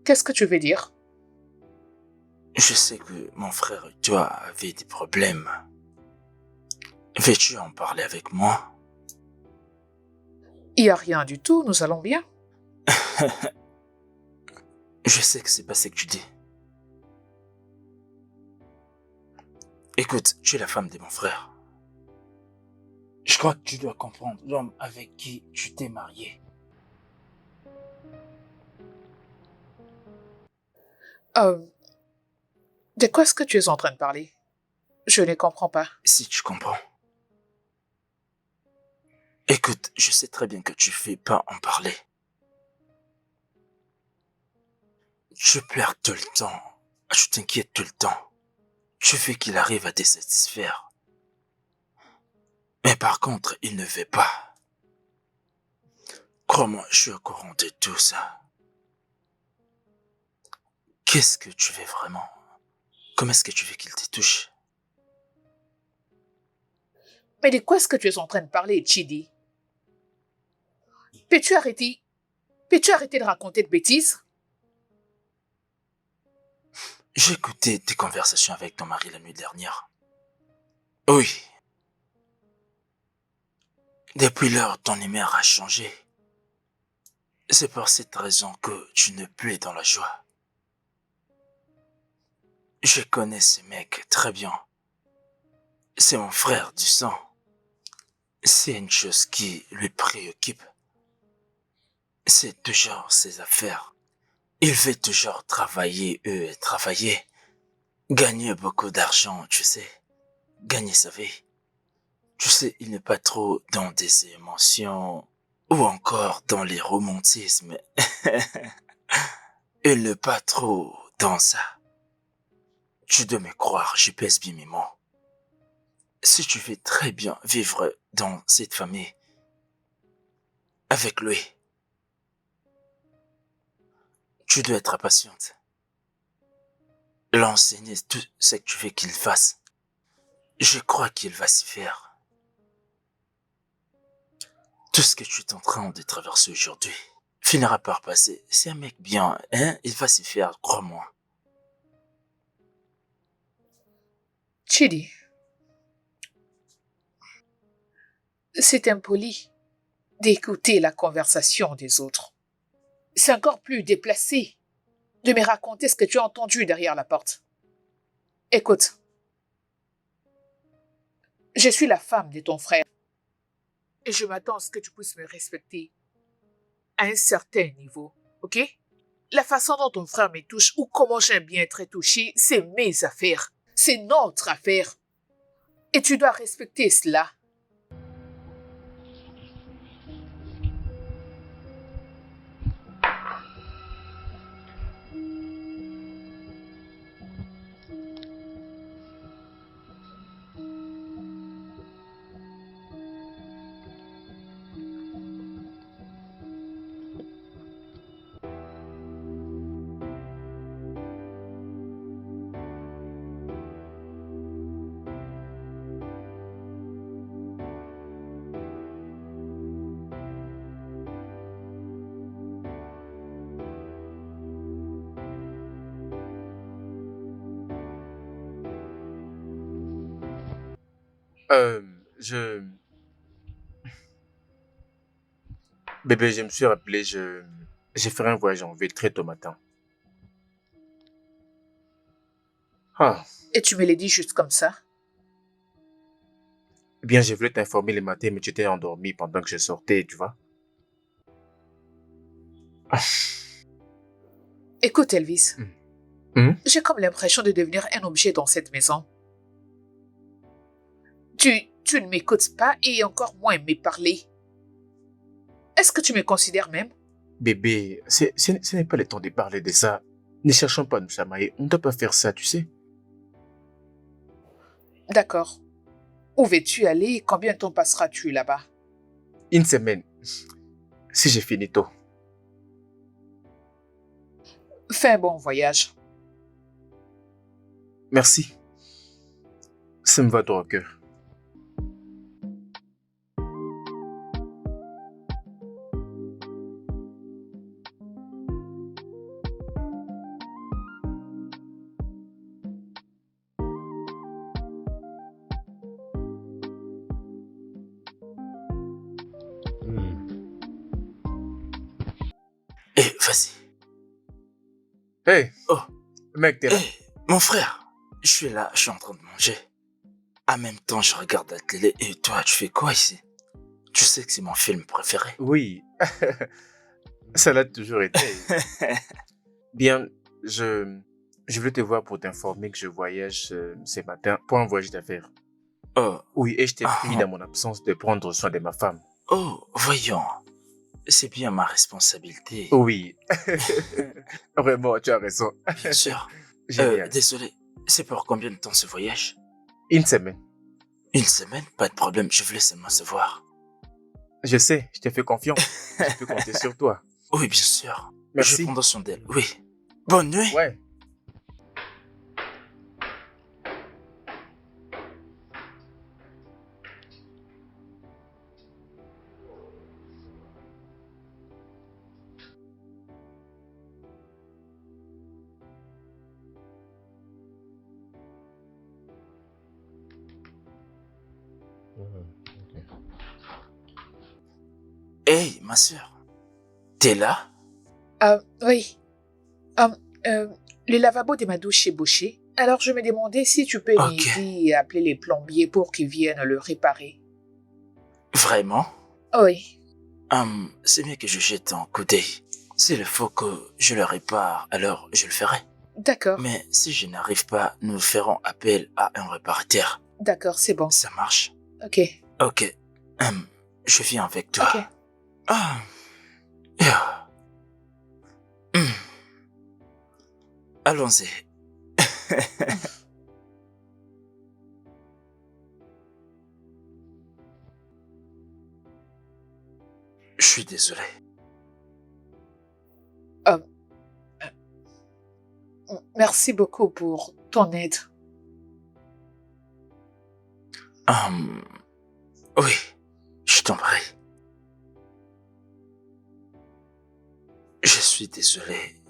Qu'est-ce que tu veux dire? Je sais que mon frère et toi avez des problèmes. Veux-tu en parler avec moi? Il n'y a rien du tout, nous allons bien. Je sais que c'est pas ce que tu dis. Écoute, tu es la femme de mon frère. Je crois que tu dois comprendre l'homme avec qui tu t'es marié. De quoi est-ce que tu es en train de parler? Je ne comprends pas. Si tu comprends. Écoute, je sais très bien que tu fais pas en parler. Tu pleures tout le temps. Tu t'inquiètes tout le temps. Tu veux qu'il arrive à te satisfaire. Mais par contre, il ne veut pas. Crois-moi, je suis au courant de tout ça. Qu'est-ce que tu veux vraiment? Comment est-ce que tu veux qu'il te touche? Mais de quoi est-ce que tu es en train de parler, Chidi? Peux-tu arrêter de raconter de bêtises? J'ai écouté tes conversations avec ton mari la nuit dernière. Oui. Depuis lors, ton humeur a changé. C'est pour cette raison que tu ne plus dans la joie. Je connais ce mec très bien. C'est mon frère du sang. C'est une chose qui lui préoccupe. C'est toujours ses affaires. Il veut toujours travailler, travailler. Gagner beaucoup d'argent, tu sais. Gagner sa vie. Tu sais, il n'est pas trop dans des émotions ou encore dans les romantismes. Il n'est pas trop dans ça. Tu dois me croire, je pèse bien mes mots. Si tu veux très bien vivre dans cette famille, avec lui, tu dois être patiente. L'enseigner tout ce que tu veux qu'il fasse. Je crois qu'il va s'y faire. Tout ce que tu es en train de traverser aujourd'hui finira par passer. C'est un mec bien, hein? Il va s'y faire, crois-moi. Chidi, c'est impoli d'écouter la conversation des autres. C'est encore plus déplacé de me raconter ce que tu as entendu derrière la porte. Écoute, je suis la femme de ton frère et je m'attends à ce que tu puisses me respecter à un certain niveau, ok? La façon dont ton frère me touche ou comment j'aime bien être touché, c'est mes affaires. C'est notre affaire. Et tu dois respecter cela. Euh, je... Bébé, je me suis rappelé, j'ai fait un voyage en ville très tôt matin. Ah, Et tu me l'as dit juste comme ça? eh bien, je voulais t'informer le matin, mais tu t'es endormi pendant que je sortais, tu vois. Ah. Écoute, Elvis. Hmm? J'ai comme l'impression de devenir un objet dans cette maison. Tu ne m'écoutes pas et encore moins me parler. Est-ce que tu me considères même? Bébé, ce n'est pas le temps de parler de ça. Ne cherchons pas à nous chamailler. On ne doit pas faire ça, tu sais. D'accord. Où veux-tu aller et combien de temps passeras-tu là-bas? Une semaine. Si j'ai fini tôt. Fais un bon voyage. Merci. Ça me va droit au cœur. Eh, vas-y. Hey, Oh, mec, t'es là. mon frère, je suis là, je suis en train de manger. En même temps, je regarde la télé et toi, tu fais quoi ici? Tu sais que c'est mon film préféré. Oui, ça l'a toujours été. Bien, je veux te voir pour t'informer que je voyage ce matin pour un voyage d'affaires. Oh, Oui, et je t'ai pris dans mon absence de prendre soin de ma femme. oh, voyons. C'est bien ma responsabilité. Oui, vraiment, tu as raison. Bien sûr. Génial. Désolé, c'est pour combien de temps ce voyage? Une semaine. Une semaine? Pas de problème, je voulais seulement savoir. Je sais, je te fais confiance. Je peux compter sur toi. Oui, bien sûr. Je Merci. vais prendre soin d'elle, oui. Bonne nuit. Ouais. Hey, ma soeur. T'es là? Oui. Le lavabo de ma douche est bouché. Alors je me demandais si tu peux Ok. m'aider à appeler les plombiers pour qu'ils viennent le réparer. Vraiment? Oui. C'est mieux que je jette un coup d'œil. S'il faut que je le répare, alors je le ferai. D'accord. Mais si je n'arrive pas, nous ferons appel à un réparateur. D'accord, c'est bon. Ça marche? Ok. Ok. Je viens avec toi. Ok. Ah. Yeah. Allons-y. Je suis désolé. Merci beaucoup pour ton aide. Oui, je t'en prie. Je suis désolé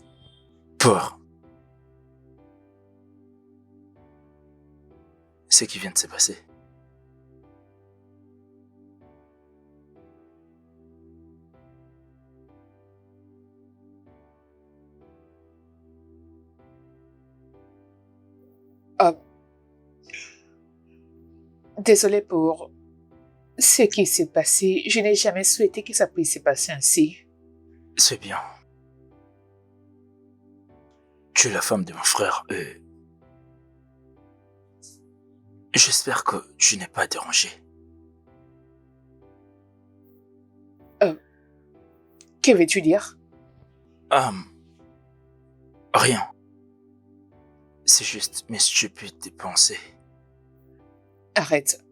pour ce qui vient de se passer. Désolée pour ce qui s'est passé. Je n'ai jamais souhaité que ça puisse se passer ainsi. C'est bien. Tu es la femme de mon frère et j'espère que tu n'es pas dérangé. Que veux-tu dire? Rien. C'est juste mes stupides pensées. Arrête.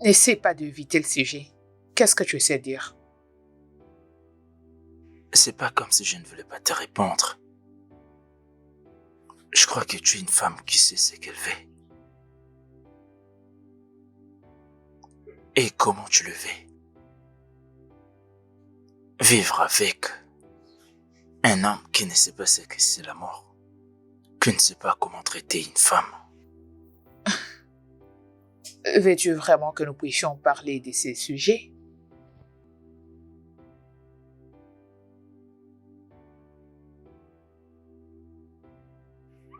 N'essaie pas d'éviter le sujet. Qu'est-ce que tu essaies de dire? C'est pas comme si je ne voulais pas te répondre. Je crois que tu es une femme qui sait ce qu'elle fait. Et comment tu le fais? Vivre avec un homme qui ne sait pas ce que c'est la mort, qui ne sait pas comment traiter une femme. Veux-tu vraiment que nous puissions parler de ces sujets?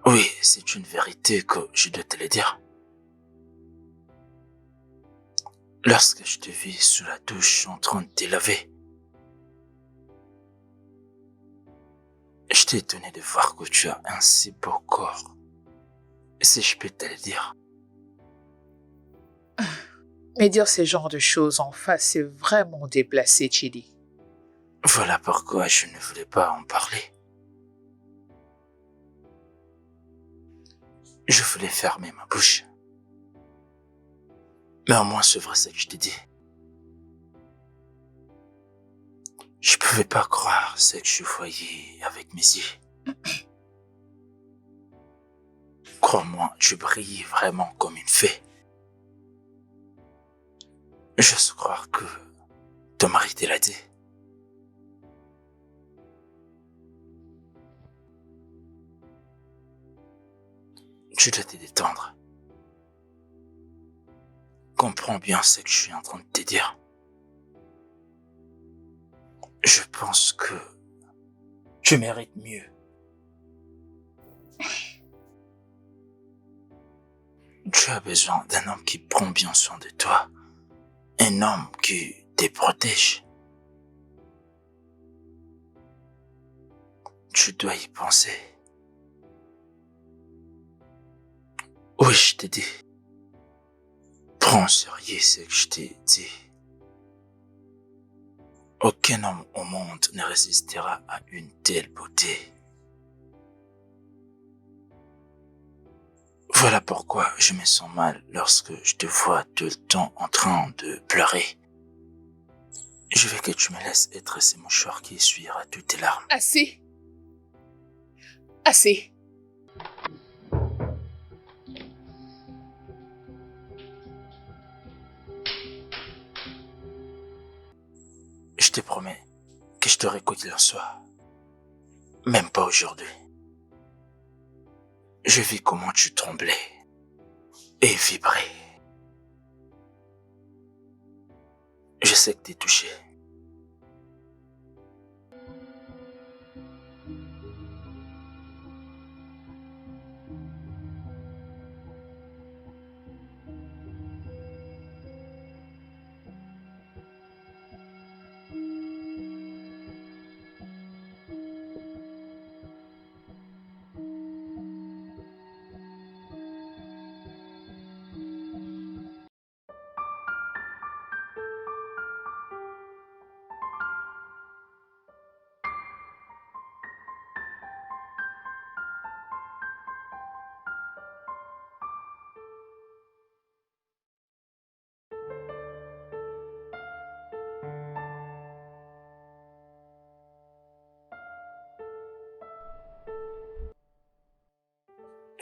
Oui, c'est une vérité que je dois te le dire. Lorsque je te vis sous la douche en train de te laver, j'étais étonné de voir que tu as un si beau corps. Si je peux te le dire. Mais dire ce genre de choses en face, c'est vraiment déplacé, Chidi. Voilà pourquoi je ne voulais pas en parler. Je voulais fermer ma bouche. Mais au moins c'est vrai ce que je te dis. Je pouvais pas croire ce que je voyais avec mes yeux. Crois-moi, tu brilles vraiment comme une fée. J'ose croire que ton mari te l'a dit. Tu dois te détendre. Comprends bien ce que je suis en train de te dire. Je pense que tu mérites mieux. Tu as besoin d'un homme qui prend bien soin de toi. Un homme qui te protège. Tu dois y penser. Oui, je t'ai dit. Prends au sérieux ce que je t'ai dit. Aucun homme au monde ne résistera à une telle beauté. Voilà pourquoi je me sens mal lorsque je te vois tout le temps en train de pleurer. Je veux que tu me laisses être ce mouchoir qui essuiera toutes tes larmes. Assez. Assez. Je te promets que je t'aurai quoi qu'il en soit. Même pas aujourd'hui. Je vis comment tu tremblais et vibrais. Je sais que t'es touché.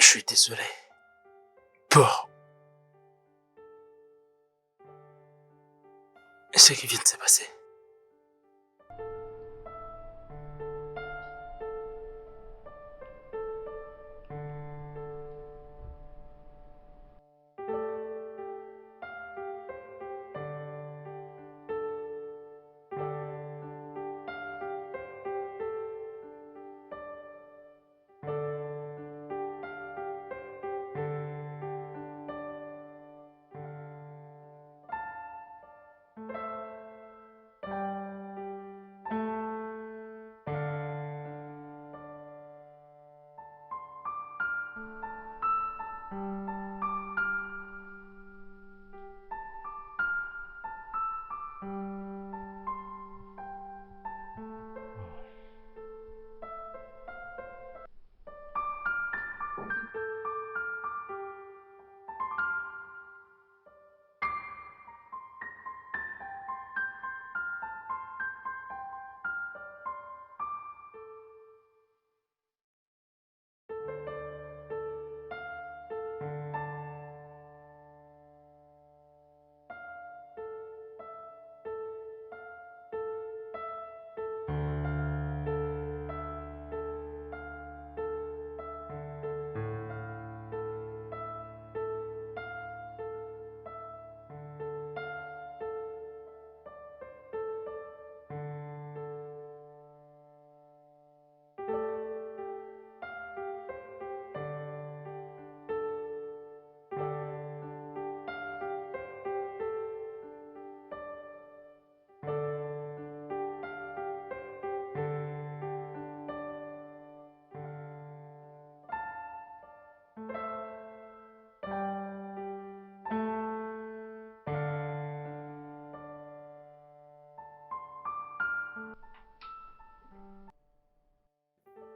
Je suis désolé pour ce qui vient de se passer.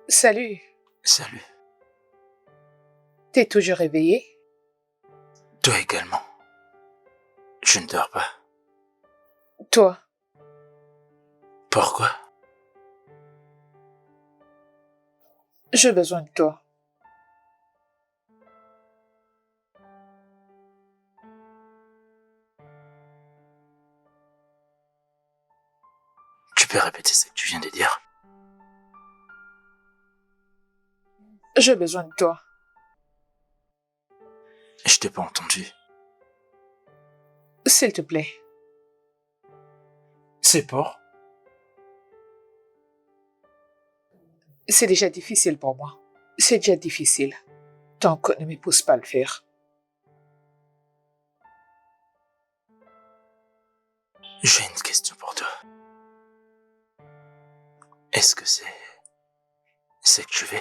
Salut. Salut. T'es toujours réveillé? Toi également. Je ne dors pas. Toi? Pourquoi? J'ai besoin de toi. Tu peux répéter ce que tu viens de dire? J'ai besoin de toi. Je t'ai pas entendu. S'il te plaît. C'est pour? C'est déjà difficile pour moi. C'est déjà difficile. Donc, ne me pousse pas à le faire. J'ai une question pour toi. Est-ce que c'est que tu veux?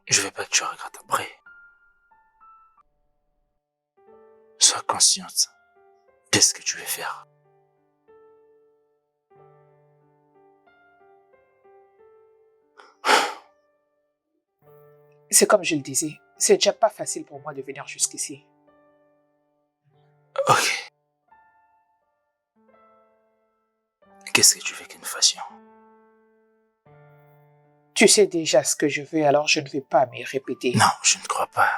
Je veux pas que tu regrettes après. Sois consciente de ce que tu veux faire. C'est comme je le disais, c'est déjà pas facile pour moi de venir jusqu'ici. Ok. Qu'est-ce que tu veux que nous fassions? Tu sais déjà ce que je veux, alors je ne vais pas m'y répéter. Non, je ne crois pas.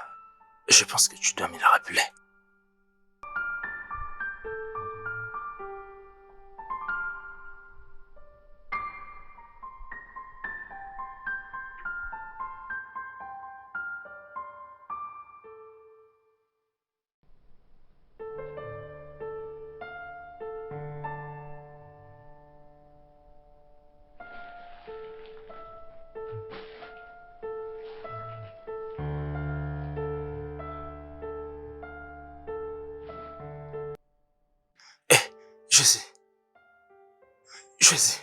Je pense que tu dois me le rappeler. Je sais. Je sais.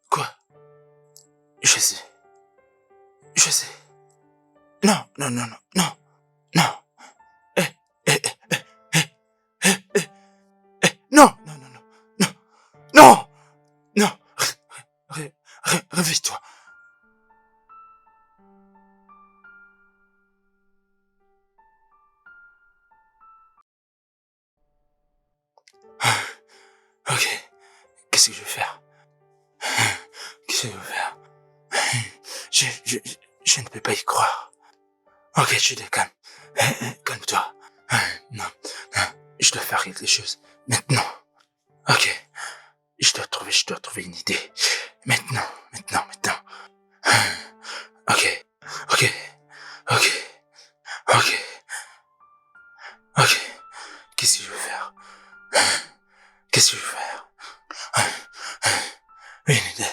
Quoi? Je sais. Je sais. Non, non, non, non, non, non. Non, non, non, non, non, non, non. Réveille-toi. Ok. Qu'est-ce que je vais faire? Qu'est-ce que je vais faire? Je ne peux pas y croire. Ok, tu te calmes. Calme-toi. Non, non, je dois faire quelque chose. Maintenant. Ok. Je dois trouver une idée. Maintenant. Ok. Qu'est-ce que je vais faire? Qu'est-ce que je vais faire? Une idée.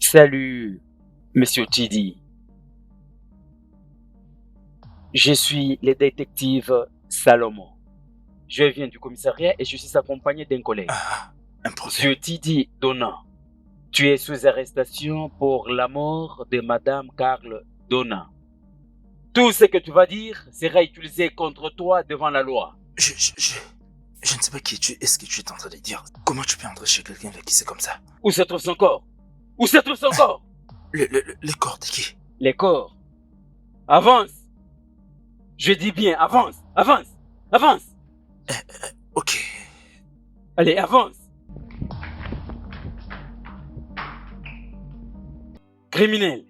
Salut, Monsieur Tidi. Je suis le détective Salomon. Je viens du commissariat et je suis accompagné d'un collègue. Un problème. Monsieur Tidi Donna, tu es sous arrestation pour la mort de Madame Carl Donna. Tout ce que tu vas dire sera utilisé contre toi devant la loi. Je ne sais pas qui tu es. Est-ce que tu es en train de dire? Comment tu peux entrer chez quelqu'un avec qui c'est comme ça? Où se trouve son corps? Où se trouve son corps? Le corps de qui? Les corps. Avance. Je dis bien, avance. Ok. Allez, avance. Criminel.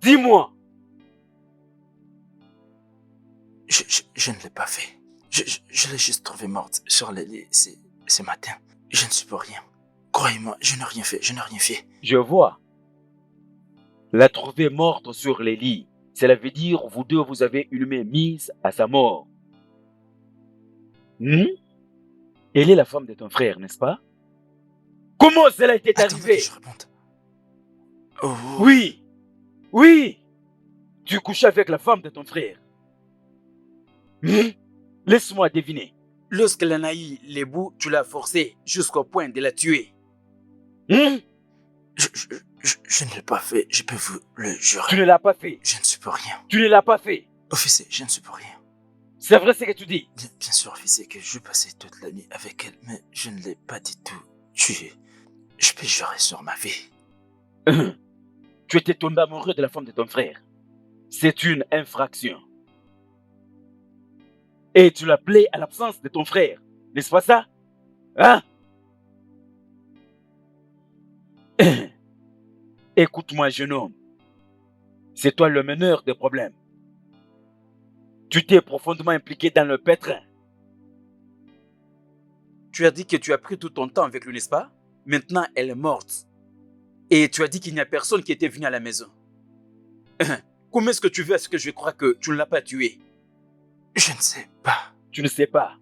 Dis-moi. Je ne l'ai pas fait. Je l'ai juste trouvée morte sur le lit ce matin. Je ne suis pour rien. Croyez-moi, je n'ai rien fait. Je vois. La trouver morte sur les lits. Cela veut dire vous deux vous avez une main mise à sa mort. Elle est la femme de ton frère, n'est-ce pas? Comment cela était arrivé? Que je réponde. Oh. Oui. Tu couchais avec la femme de ton frère. Laisse-moi deviner. Lorsqu'elle en a eu les bouts, tu l'as forcée jusqu'au point de la tuer. Je ne l'ai pas fait, je peux vous le jurer. Tu ne l'as pas fait. Je ne suis pour rien. Tu ne l'as pas fait. Officier, je ne suis pour rien. C'est vrai ce que tu dis. Bien sûr, officier, que je passais toute la nuit avec elle, mais je ne l'ai pas du tout tuée. Je peux jurer sur ma vie. Tu étais tombé amoureux de la femme de ton frère. C'est une infraction. Et tu l'as plaint à l'absence de ton frère. N'est-ce pas ça? Hein? Écoute-moi, jeune homme. C'est toi le meneur des problèmes. Tu t'es profondément impliqué dans le pétrin. Tu as dit que tu as pris tout ton temps avec lui, n'est-ce pas? Maintenant, elle est morte. Et tu as dit qu'il n'y a personne qui était venu à la maison. Comment est-ce que tu veux à ce que je croie que tu ne l'as pas tué? Je ne sais pas. Tu ne sais pas.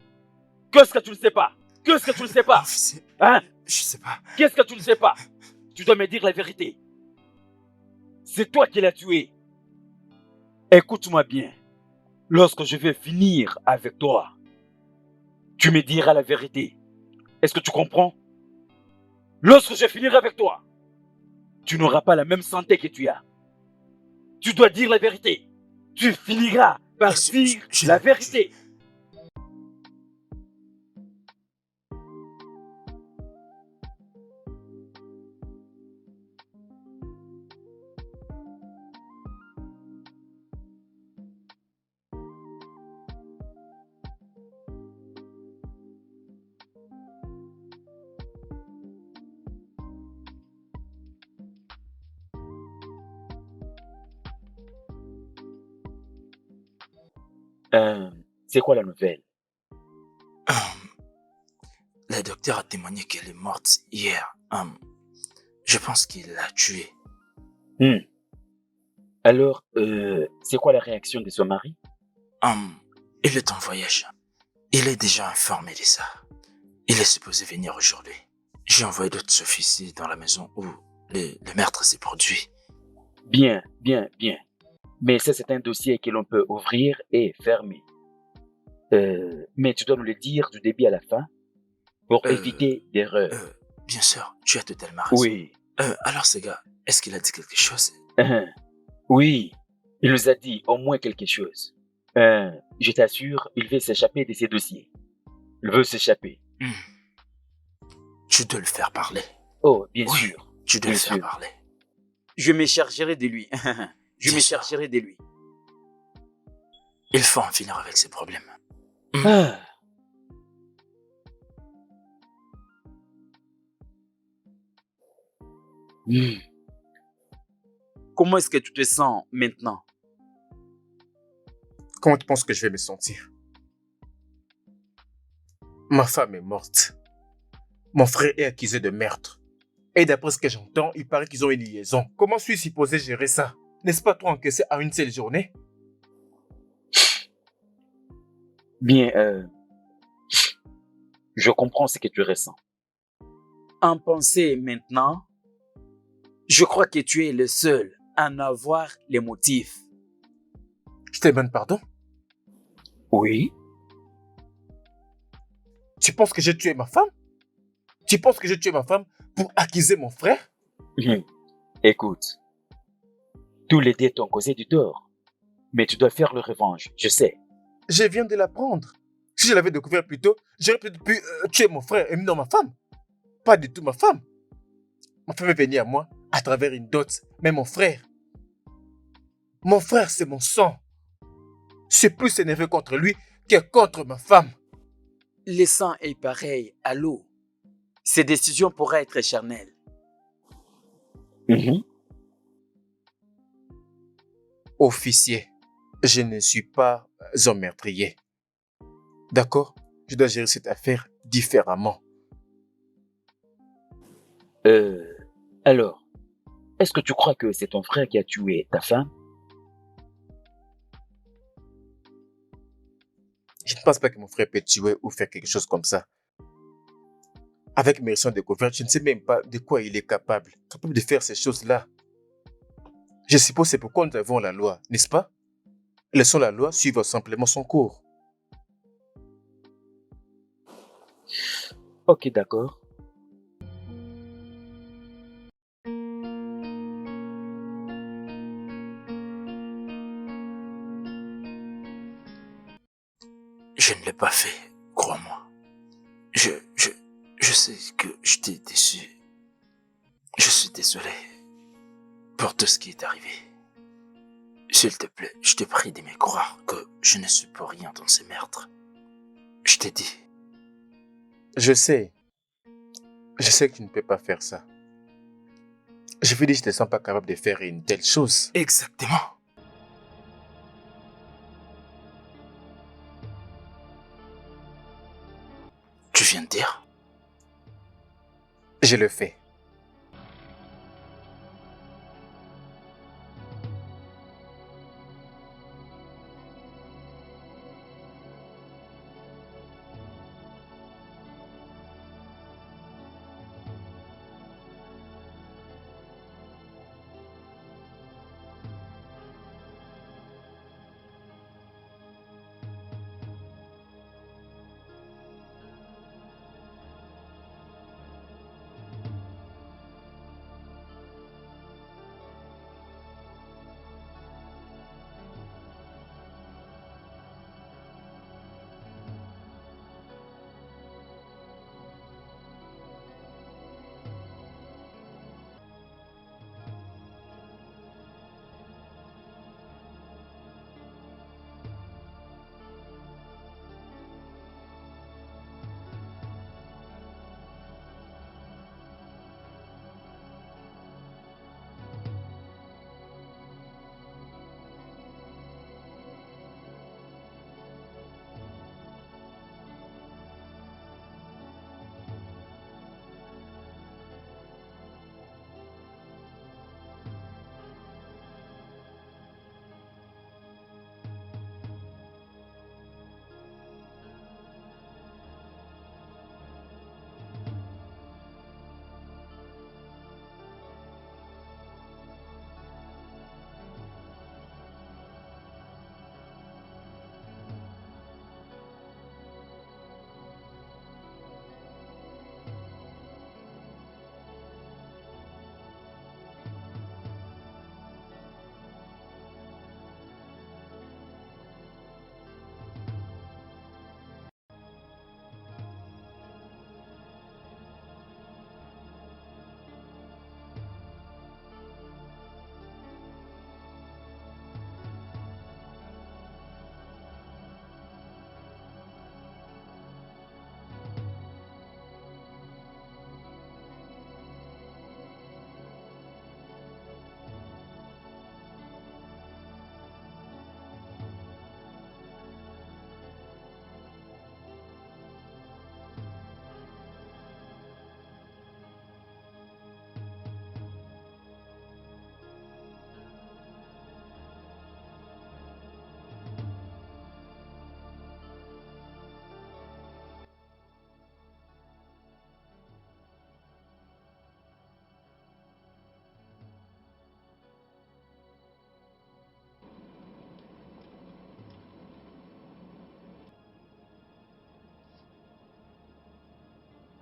Qu'est-ce que tu ne sais pas? Qu'est-ce que tu ne sais pas? Hein? Je sais pas. Qu'est-ce que tu ne sais pas? Tu dois me dire la vérité. C'est toi qui l'as tué. Écoute-moi bien. Lorsque je vais finir avec toi, tu me diras la vérité. Est-ce que tu comprends? Lorsque je finirai avec toi, tu n'auras pas la même santé que tu as. Tu dois dire la vérité. Tu finiras par dire la vérité. C'est quoi la nouvelle? Le docteur a témoigné qu'elle est morte hier. Je pense qu'il l'a tuée. Alors, c'est quoi la réaction de son mari? Il est en voyage. Il est déjà informé de ça. Il est supposé venir aujourd'hui. J'ai envoyé d'autres officiers dans la maison où le meurtre s'est produit. Bien. Mais ça, c'est un dossier que l'on peut ouvrir et fermer. Mais tu dois nous le dire du début à la fin pour éviter d'erreurs. Bien sûr, tu as totalement raison. Oui. Alors, ce gars, est-ce qu'il a dit quelque chose? Oui, il nous a dit au moins quelque chose. Je t'assure, il veut s'échapper de ces dossiers. Il veut s'échapper. Tu dois le faire parler. Oh, bien sûr. Tu dois le faire parler. Je me chargerai de lui. Je me chargerai de lui. Il faut en finir avec ces problèmes. Comment est-ce que tu te sens maintenant? Comment tu penses que je vais me sentir? Ma femme est morte. Mon frère est accusé de meurtre. Et d'après ce que j'entends, il paraît qu'ils ont une liaison. Comment suis-je supposé gérer ça? N'est-ce pas trop encaissé à une seule journée? Bien, je comprends ce que tu ressens. En pensée maintenant, je crois que tu es le seul à en avoir les motifs. Je te demande pardon? Oui. Tu penses que j'ai tué ma femme? Tu penses que j'ai tué ma femme pour accuser mon frère? Écoute, tous les deux t'ont causé du tort, mais tu dois faire le revanche, je sais. Je viens de l'apprendre. Si je l'avais découvert plus tôt, j'aurais peut-être pu tuer mon frère et non ma femme. Pas du tout ma femme. Ma femme est venue à moi à travers une dot, mais mon frère, c'est mon sang. Je suis plus énervé contre lui que contre ma femme. Le sang est pareil à l'eau. Ces décisions pourraient être éternelles. Officier, je ne suis pas un meurtrier. D'accord? Je dois gérer cette affaire différemment. Alors, est-ce que tu crois que c'est ton frère qui a tué ta femme? Je ne pense pas que mon frère peut tuer ou faire quelque chose comme ça. Avec mes récentes découvertes, je ne sais même pas de quoi il est capable de faire ces choses-là. Je suppose que c'est pourquoi nous avons la loi, n'est-ce pas? Laissons la loi suivre simplement son cours. Ok, d'accord. Je ne l'ai pas fait, crois-moi. Je sais que je t'ai déçu. Je suis désolé pour tout ce qui est arrivé. S'il te plaît, je te prie de me croire que je ne suis pour rien dans ces meurtres. Je t'ai dit. Je sais que tu ne peux pas faire ça. Je veux dire, je ne te sens pas capable de faire une telle chose. Exactement. Je le fais.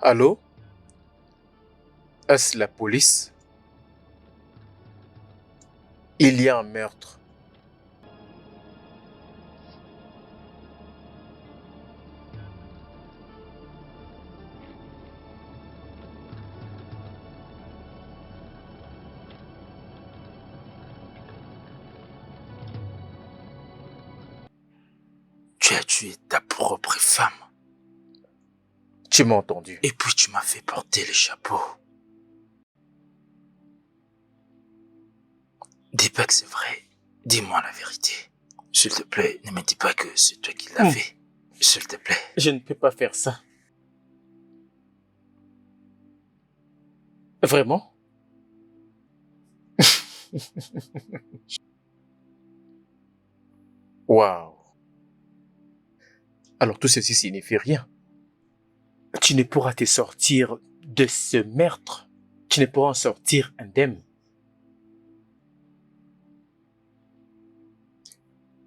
Allô? Est-ce la police? Il y a un meurtre. Tu as tué ta propre femme. Tu m'as entendu. Et puis tu m'as fait porter le chapeau. Dis pas que c'est vrai. Dis-moi la vérité. S'il te plaît, ne me dis pas que c'est toi qui l'as fait. S'il te plaît. Je ne peux pas faire ça. Vraiment? Waouh. Alors tout ceci signifie rien. Tu ne pourras te sortir de ce meurtre. Tu ne pourras en sortir indemne.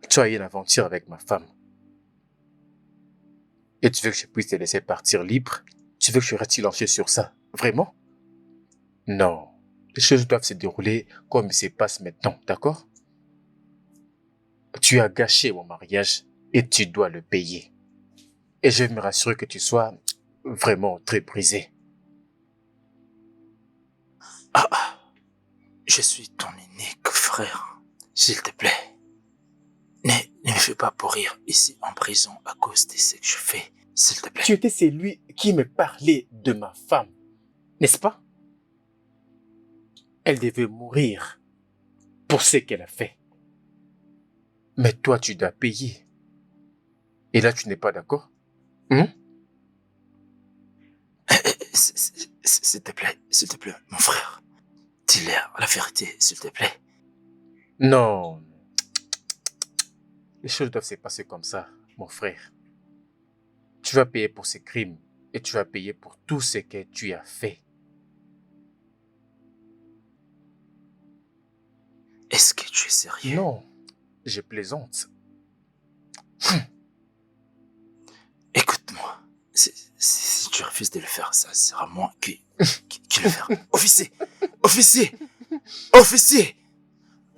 Tu as eu une aventure avec ma femme. Et tu veux que je puisse te laisser partir libre? Tu veux que je reste silencieux sur ça? Vraiment? Non. Les choses doivent se dérouler comme il se passe maintenant, d'accord? Tu as gâché mon mariage et tu dois le payer. Et je vais me rassurer que tu sois vraiment très brisé. Je suis ton unique frère. S'il te plaît. Ne me fais pas pourrir ici en prison à cause de ce que je fais. S'il te plaît. Tu étais celui qui me parlait de ma femme, n'est-ce pas? Elle devait mourir pour ce qu'elle a fait. Mais toi, tu dois payer. Et là, tu n'es pas d'accord? S'il te plaît, mon frère. Dis-leur la vérité, s'il te plaît. Non. Les choses doivent se passer comme ça, mon frère. Tu vas payer pour ces crimes et tu vas payer pour tout ce que tu as fait. Est-ce que tu es sérieux? Non, je plaisante. Écoute-moi. Si tu refuses de le faire, ça sera moi qui le ferai. Officier! Officier! Officier!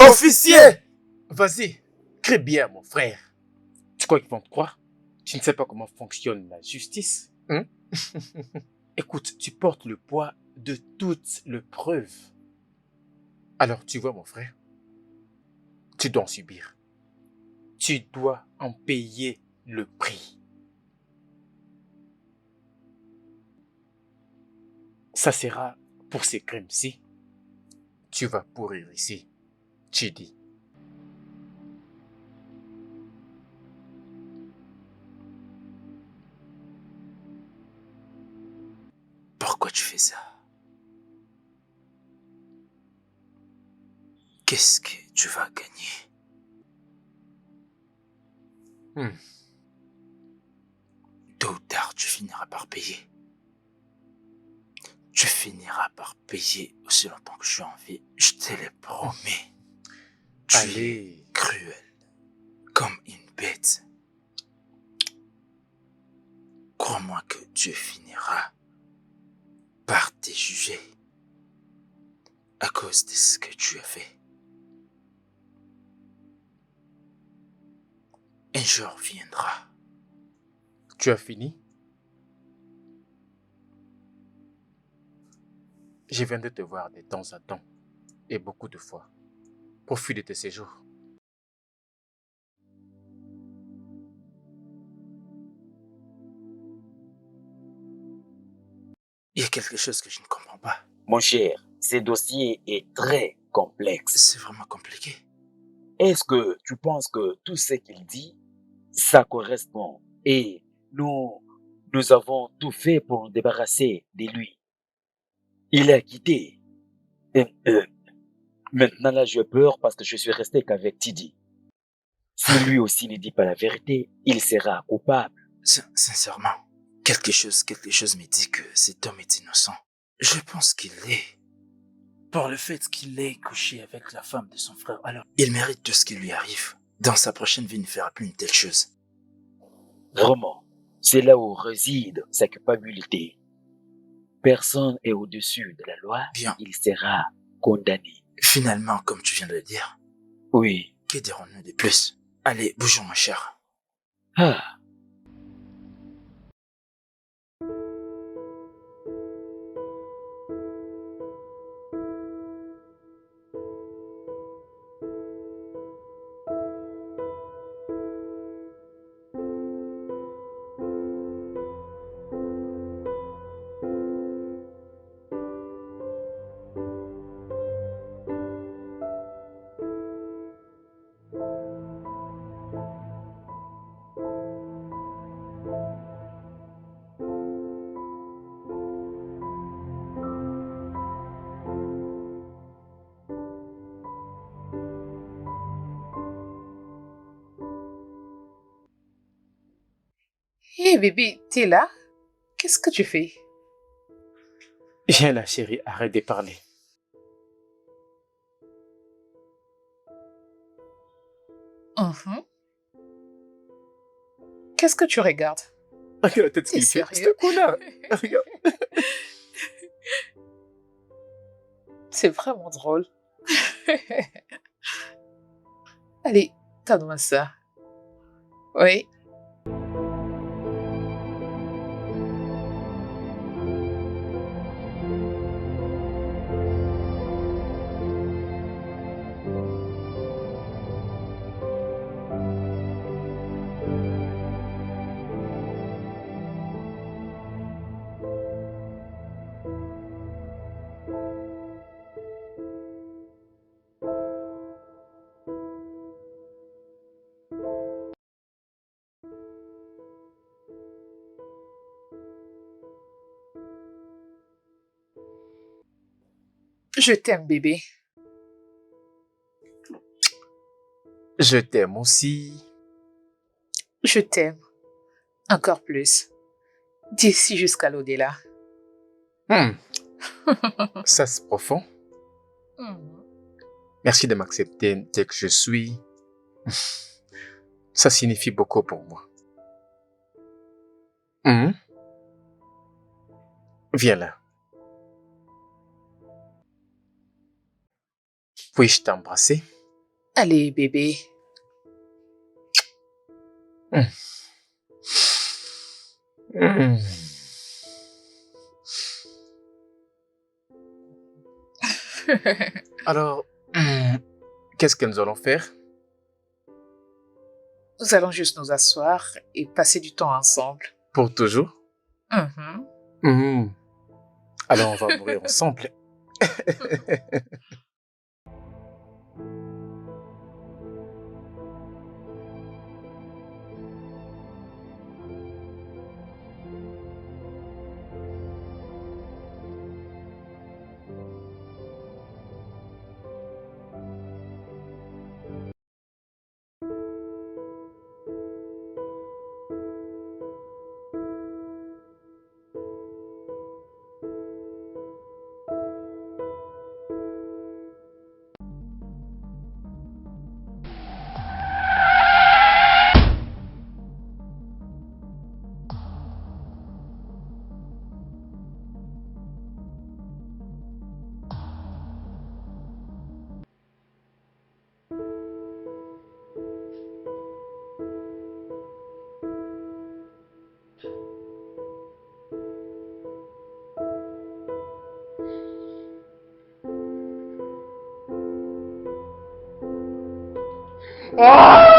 Officier! Vas-y, crie bien, mon frère. Tu crois qu'ils vont te croire? Tu ne sais pas comment fonctionne la justice, hein? Écoute, tu portes le poids de toutes les preuves. Alors, tu vois, mon frère, tu dois en subir. Tu dois en payer le prix. Ça sera pour ces crimes-ci. Tu vas pourrir ici, Chidi. Pourquoi tu fais ça? Qu'est-ce que tu vas gagner? Tôt ou tard, tu finiras par payer. Tu finiras par payer aussi longtemps que je suis en vie. Je te le promets. Tu es cruel, comme une bête. Crois-moi que Dieu finira par te juger à cause de ce que tu as fait. Un jour viendra. Tu as fini? Je viens de te voir de temps en temps et beaucoup de fois. Profite de tes séjours. Il y a quelque chose que je ne comprends pas. Mon cher, ce dossier est très complexe. C'est vraiment compliqué. Est-ce que tu penses que tout ce qu'il dit, ça correspond et nous avons tout fait pour nous débarrasser de lui? Il a quitté. Euh, euh, Maintenant là, j'ai peur parce que je suis resté qu'avec Tidi. Si lui aussi ne dit pas la vérité, il sera coupable. Sincèrement, quelque chose me dit que cet homme est innocent. Je pense qu'il l'est. Par le fait qu'il ait couché avec la femme de son frère, alors il mérite tout ce qui lui arrive. Dans sa prochaine vie, il ne fera plus une telle chose. Vraiment, c'est là où réside sa culpabilité. Personne est au-dessus de la loi. Bien. Il sera condamné. Finalement, comme tu viens de le dire. Oui. Que dirons-nous de plus? Allez, bougeons, ma chère. Ah. Hé bébé, t'es là? Qu'est-ce que tu fais? Viens là, chérie, arrête de parler. Qu'est-ce que tu regardes? Regarde la tête T'es qu'il fait. sérieux? C'est là. Regarde. C'est vraiment drôle. Allez, donne-moi ça. Oui. Je t'aime, bébé. Je t'aime aussi. Je t'aime. Encore plus. D'ici jusqu'à l'au-delà. Ça, c'est profond. Merci de m'accepter tel que je suis. Ça signifie beaucoup pour moi. Viens là. Puis-je t'embrasser? Allez, bébé. Alors, qu'est-ce que nous allons faire? Nous allons juste nous asseoir et passer du temps ensemble. Pour toujours? Alors, on va mourir ensemble. Ah!